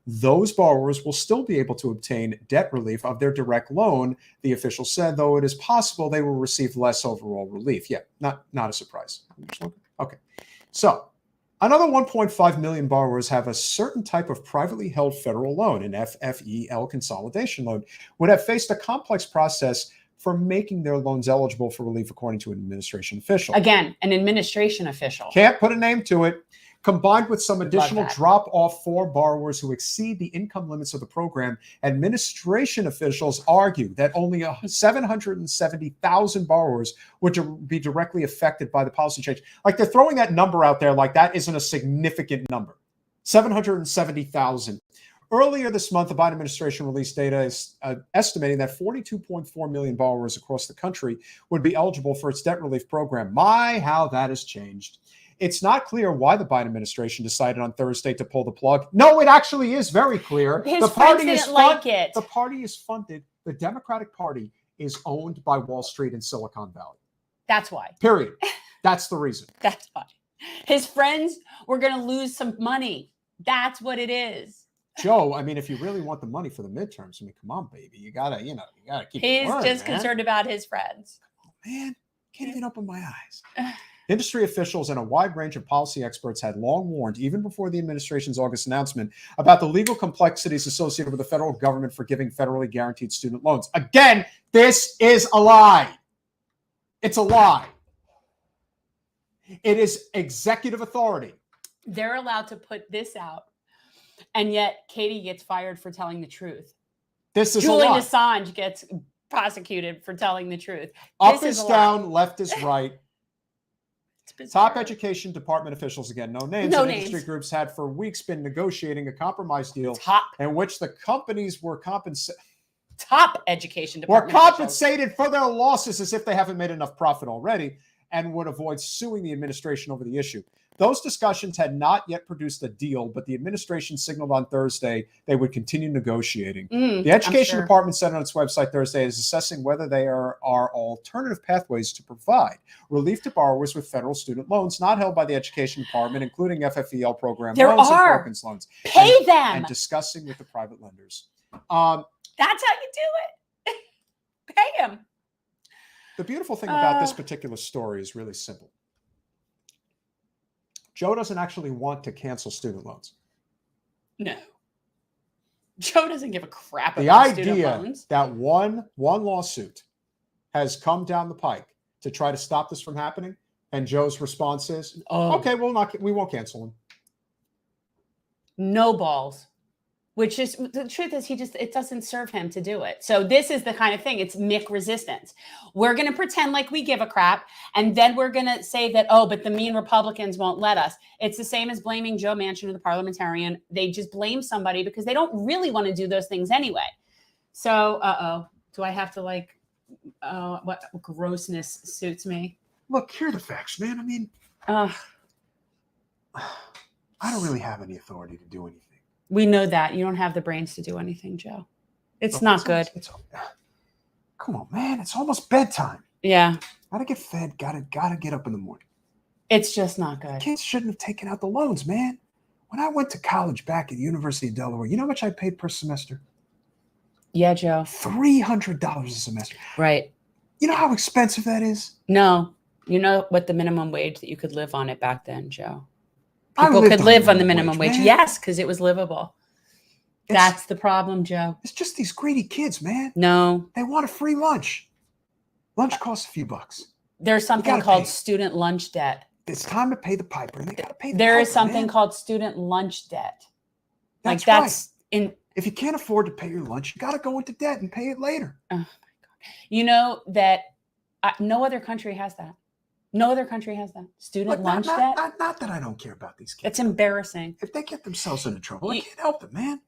Those borrowers will still be able to obtain debt relief of their direct loan, the official said, though it is possible they will receive less overall relief. Yeah, not a surprise. Okay. So another 1.5 million borrowers have a certain type of privately held federal loan, an FFEL consolidation loan, would have faced a complex process for making their loans eligible for relief, according to an administration official. Again, an administration official. Can't put a name to it. Combined with some Love additional that. drop-off for borrowers who exceed the income limits of the program, administration officials argue that only 770,000 borrowers would be directly affected by the policy change. Like, they're throwing that number out there like that isn't a significant number. 770,000. Earlier this month, the Biden administration released data estimating that 42.4 million borrowers across the country would be eligible for its debt relief program. My, how that has changed. It's not clear why the Biden administration decided on Thursday to pull the plug. No, it actually is very clear. His friends didn't like it. The party is funded. The Democratic Party is owned by Wall Street and Silicon Valley. That's why. Period. That's the reason. That's why. His friends were going to lose some money. That's what it is. Joe, I mean, if you really want the money for the midterms, I mean, come on, baby. You gotta keep He's it word, just man. concerned about his friends. Man, can't even open my eyes. Industry officials and a wide range of policy experts had long warned, even before the administration's August announcement, about the legal complexities associated with the federal government for giving federally guaranteed student loans. Again, this is a lie. It's a lie. It is executive authority. They're allowed to put this out, and yet Katie gets fired for telling the truth. This is Julian a lie. Assange gets prosecuted for telling the truth. Up This is a lie. down, left is right. It's bizarre. Top education department officials, again, no names, No and names. industry groups had for weeks been negotiating a compromise deal Top in which the companies were education department officials. compensated for their losses as if they haven't made enough profit already and would avoid suing the administration over the issue. Those discussions had not yet produced a deal, but the administration signaled on Thursday they would continue negotiating. The Education Department said on its website Thursday is assessing whether there are alternative pathways to provide relief to borrowers with federal student loans not held by the Education Department, including FFEL program There loans are. and Perkins loans. Pay them. And discussing with the private lenders. That's how you do it. Pay them. The beautiful thing about this particular story is really simple. Joe doesn't actually want to cancel student loans. No. Joe doesn't give a crap The about student idea loans. that one lawsuit has come down the pike to try to stop this from happening, and Joe's response is, okay, we won't cancel them. No balls. Which is, the truth is, it doesn't serve him to do it. So this is the kind of thing, it's Mick resistance. We're going to pretend like we give a crap, and then we're going to say that, but the mean Republicans won't let us. It's the same as blaming Joe Manchin or the parliamentarian. They just blame somebody because they don't really want to do those things anyway. So, do I have to what grossness suits me? Look, here are the facts, man. I mean, I don't really have any authority to do anything. We know that. You don't have the brains to do anything, Joe. It's not good. Come on, man. It's almost bedtime. Yeah. Gotta get fed. Gotta get up in the morning. It's just not good. Kids shouldn't have taken out the loans, man. When I went to college back at the University of Delaware, you know how much I paid per semester? Yeah, Joe. $300 a semester. Right. You know how expensive that is? No. You know what the minimum wage that you could live on it back then, Joe? People could live on the minimum wage. Yes, because it was livable. That's the problem, Joe. It's just these greedy kids, man. No. They want a free lunch. Lunch costs a few bucks. There's something called student lunch debt. It's time to pay the piper, and they got to pay the There piper, is something man. called student lunch debt. That's right. If you can't afford to pay your lunch, you got to go into debt and pay it later. Oh, my God. You know that no other country has that. No other country has that. Student lunch debt. Not that I don't care about these kids. It's embarrassing. If they get themselves into trouble, I can't help them, man.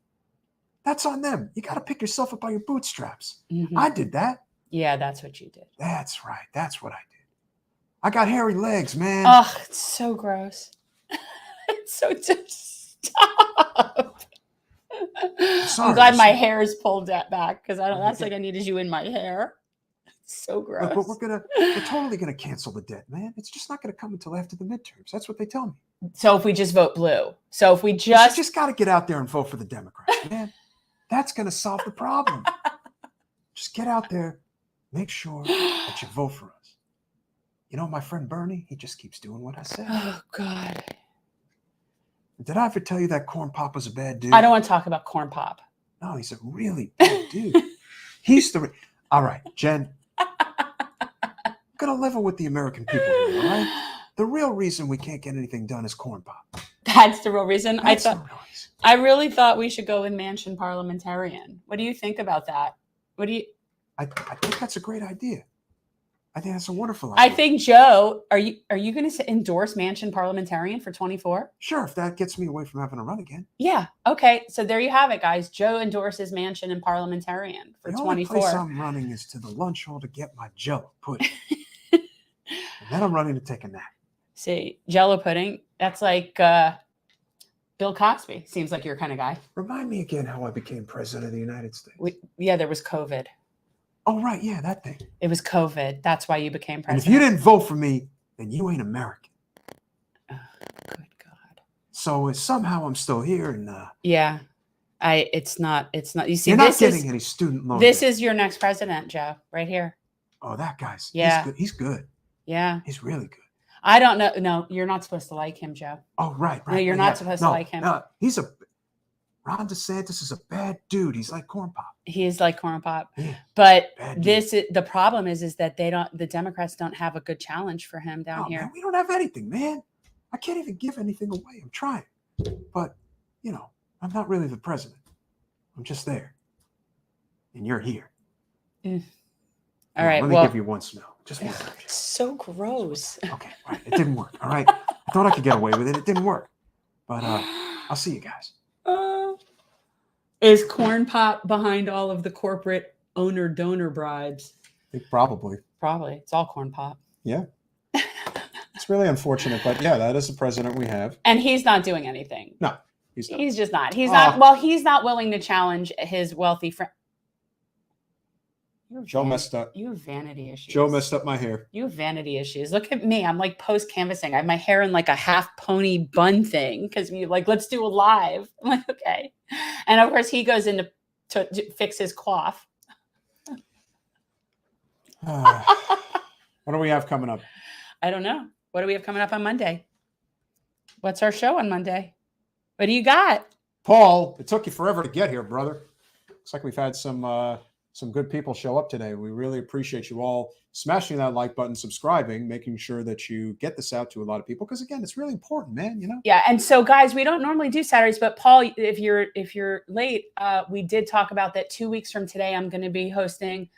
That's on them. You got to pick yourself up by your bootstraps. Mm-hmm. I did that. Yeah, that's what you did. That's right. That's what I did. I got hairy legs, man. Oh, it's so gross. It's so stop. I'm glad my hair is pulled back because that's like I needed you in my hair. So gross. But we're totally gonna cancel the debt, man. It's just not gonna come until after the midterms. That's what they tell me. So if we just vote blue. So if we You just got to get out there and vote for the Democrats, man. That's gonna solve the problem. Just get out there, make sure that you vote for us. You know, my friend Bernie, he just keeps doing what I say. Oh God. Did I ever tell you that Corn Pop was a bad dude? I don't want to talk about Corn Pop. No, he's a really bad dude. He's all right, Jen. I'm gonna level with the American people here, all right? The real reason we can't get anything done is Corn Pop. That's the real reason. That's the real reason. I really thought we should go with Mansion Parliamentarian. What do you think about that? What do you? I think that's a great idea. I think that's a wonderful idea. I think Joe, are you going to endorse Mansion Parliamentarian for 24? Sure, if that gets me away from having to run again. Yeah. Okay. So there you have it, guys. Joe endorses Mansion and Parliamentarian for the 24. The only place I'm running is to the lunch hall to get my Jello pudding, and then I'm running to take a nap. See, Jello pudding. That's like Bill Cosby. Seems like your kind of guy. Remind me again how I became president of the United States. Yeah, there was COVID. Oh, right. Yeah, that thing. It was COVID. That's why you became president. And if you didn't vote for me, then you ain't American. Oh, good God. So somehow I'm still here. And yeah, it's not. You see, you're not getting any student loan. This is your next president, Joe, right here. Oh, that guy's. Yeah. He's good. Yeah. He's really good. I don't know. No, you're not supposed to like him, Joe. Oh, right. No, you're not supposed to like him. No, Ron DeSantis is a bad dude. He's like Corn Pop. He is like Corn Pop. Yeah, but the problem is that the Democrats don't have a good challenge for him down here. Man, we don't have anything, man. I can't even give anything away. I'm trying. But, I'm not really the president. I'm just there. And you're here. All right. Let me give you one smell. Just one. It's so gross. Okay. All right. It didn't work. All right. I thought I could get away with it. It didn't work. But I'll see you guys. Is Corn Pop behind all of the corporate owner-donor bribes? I think probably. Probably. It's all Corn Pop. Yeah. It's really unfortunate, but yeah, that is the president we have. And he's not doing anything. No, he's not. He's just not. He's not. Well, he's not willing to challenge his wealthy friend. Joe messed up. You have vanity issues. Joe messed up my hair. You have vanity issues. Look at me. I'm like post canvassing. I have my hair in like a half pony bun thing because we like, let's do a live. I'm like, okay. And of course he goes in to fix his coif. What do we have coming up? I don't know. What do we have coming up on Monday? What's our show on Monday? What do you got? Paul, it took you forever to get here, brother. Looks like we've had some good people show up today. We really appreciate you all smashing that like button, subscribing, making sure that you get this out to a lot of people. Because again, it's really important, man. Yeah. And so, guys, we don't normally do Saturdays, but Paul, if you're late, we did talk about that 2 weeks from today. I'm going to be hosting.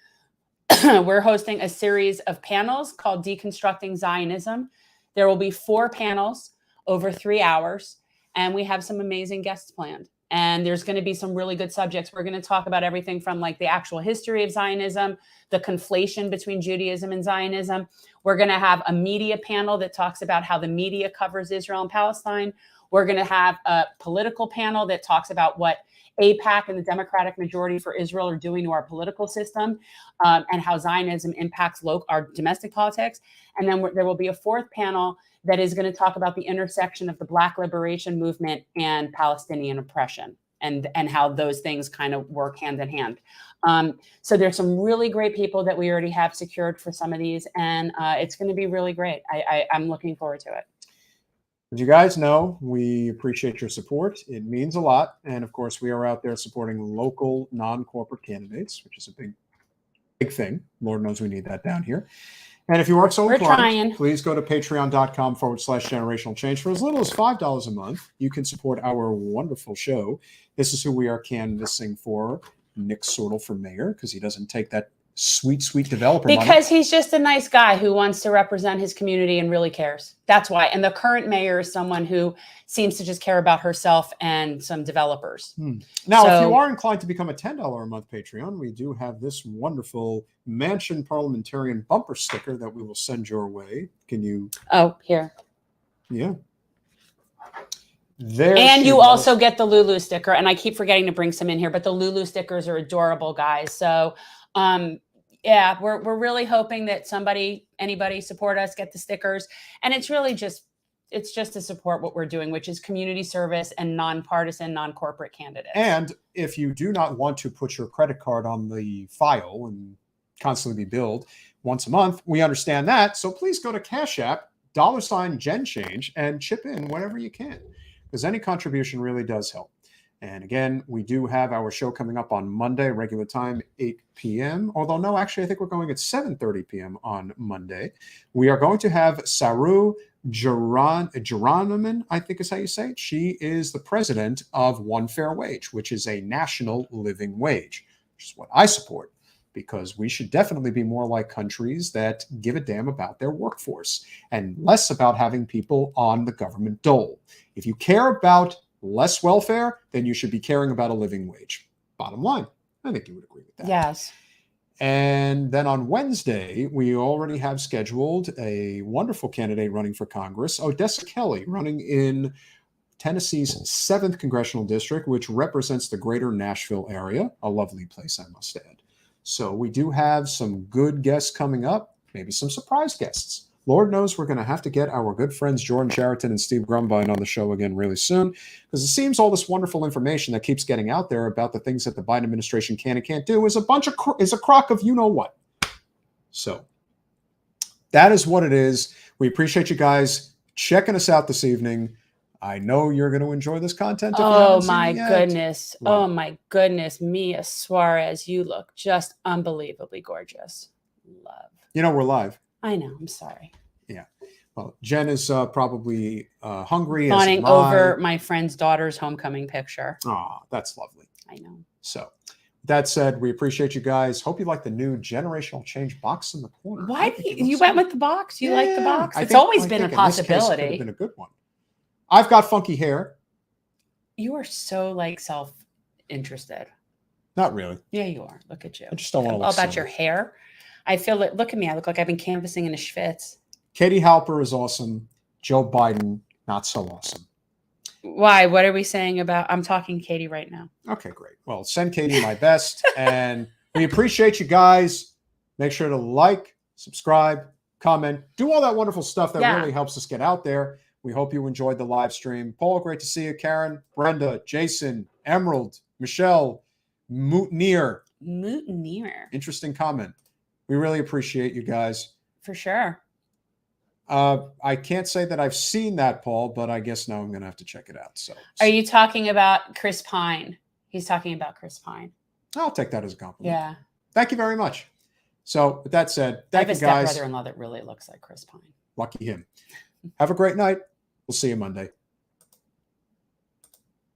We're hosting a series of panels called Deconstructing Zionism. There will be 4 panels over 3 hours, and we have some amazing guests planned. And there's going to be some really good subjects. We're going to talk about everything from like the actual history of Zionism, the conflation between Judaism and Zionism. We're going to have a media panel that talks about how the media covers Israel and Palestine. We're going to have a political panel that talks about what AIPAC and the Democratic majority for Israel are doing to our political system, and how Zionism impacts our domestic politics. And then there will be a 4th panel that is going to talk about the intersection of the Black liberation movement and Palestinian oppression, and how those things kind of work hand in hand. So there's some really great people that we already have secured for some of these, and it's going to be really great. I'm looking forward to it. As you guys know, we appreciate your support. It means a lot. And of course, we are out there supporting local non-corporate candidates, which is a big thing. Lord knows we need that down here. And if you are so inclined, please go to patreon.com/generational change. For as little as $5 a month, you can support our wonderful show. This is who we are canvassing for, Nick Sortel for mayor, because he doesn't take that sweet developer money. Because he's just a nice guy who wants to represent his community and really cares. That's why. And the current mayor is someone who seems to just care about herself and some developers. Now, if you are inclined to become a $10 a month Patreon, we do have this wonderful Mansion Parliamentarian bumper sticker that we will send your way. Can you? Oh, here. Yeah. There. And you also get the Lulu sticker. And I keep forgetting to bring some in here, but the Lulu stickers are adorable, guys. So, Yeah, we're really hoping that anybody support us, get the stickers. And it's really just to support what we're doing, which is community service and nonpartisan, non-corporate candidates. And if you do not want to put your credit card on the file and constantly be billed once a month, we understand that. So please go to Cash App, $GenChange, and chip in whatever you can, because any contribution really does help. And again, we do have our show coming up on Monday, regular time, 8 p.m. Although, no, actually, I think we're going at 7:30 p.m. on Monday. We are going to have Saru Geronimon, I think is how you say it. She is the president of One Fair Wage, which is a national living wage, which is what I support, because we should definitely be more like countries that give a damn about their workforce and less about having people on the government dole. If you care about less welfare, then you should be caring about a living wage. Bottom line. I think you would agree with that. Yes. And then on Wednesday, we already have scheduled a wonderful candidate running for Congress, Odessa Kelly, running in Tennessee's 7th Congressional District, which represents the greater Nashville area, a lovely place, I must add. So we do have some good guests coming up, maybe some surprise guests. Lord knows we're going to have to get our good friends Jordan Chariton and Steve Grumbine on the show again really soon, because it seems all this wonderful information that keeps getting out there about the things that the Biden administration can and can't do is a crock of you-know-what. So that is what it is. We appreciate you guys checking us out this evening. I know you're going to enjoy this content. If you haven't seen it yet. Goodness. Right. Oh my goodness. Mia Suarez, you look just unbelievably gorgeous. Love. You know, we're live. I know. I'm sorry. Yeah. Well, Jen is probably hungry. Fawning over my friend's daughter's homecoming picture. Oh, that's lovely. I know. So that said, we appreciate you guys. Hope you like the new generational change box in the corner. Why you went with the box? You like the box? It's always been a possibility. It could have been a good one. I've got funky hair. You are so like self-interested. Not really. Yeah, you are. Look at you. I just don't want to all look about silly. your hair. I feel like, look at me. I look like I've been canvassing in a schwitz. Katie Halper is awesome. Joe Biden, not so awesome. Why? What are we saying about? I'm talking Katie right now. Okay, great. Well, send Katie my best. And we appreciate you guys. Make sure to like, subscribe, comment, do all that wonderful stuff that really helps us get out there. We hope you enjoyed the live stream. Paul, great to see you. Karen, Brenda, Jason, Emerald, Michelle, Mutineer. Interesting comment. We really appreciate you guys. For sure. I can't say that I've seen that, Paul, but I guess now I'm going to have to check it out. So, are you talking about Chris Pine? He's talking about Chris Pine. I'll take that as a compliment. Yeah. Thank you very much. So, with that said, thank you guys. I have a stepbrother-in-law that really looks like Chris Pine. Lucky him. Have a great night. We'll see you Monday.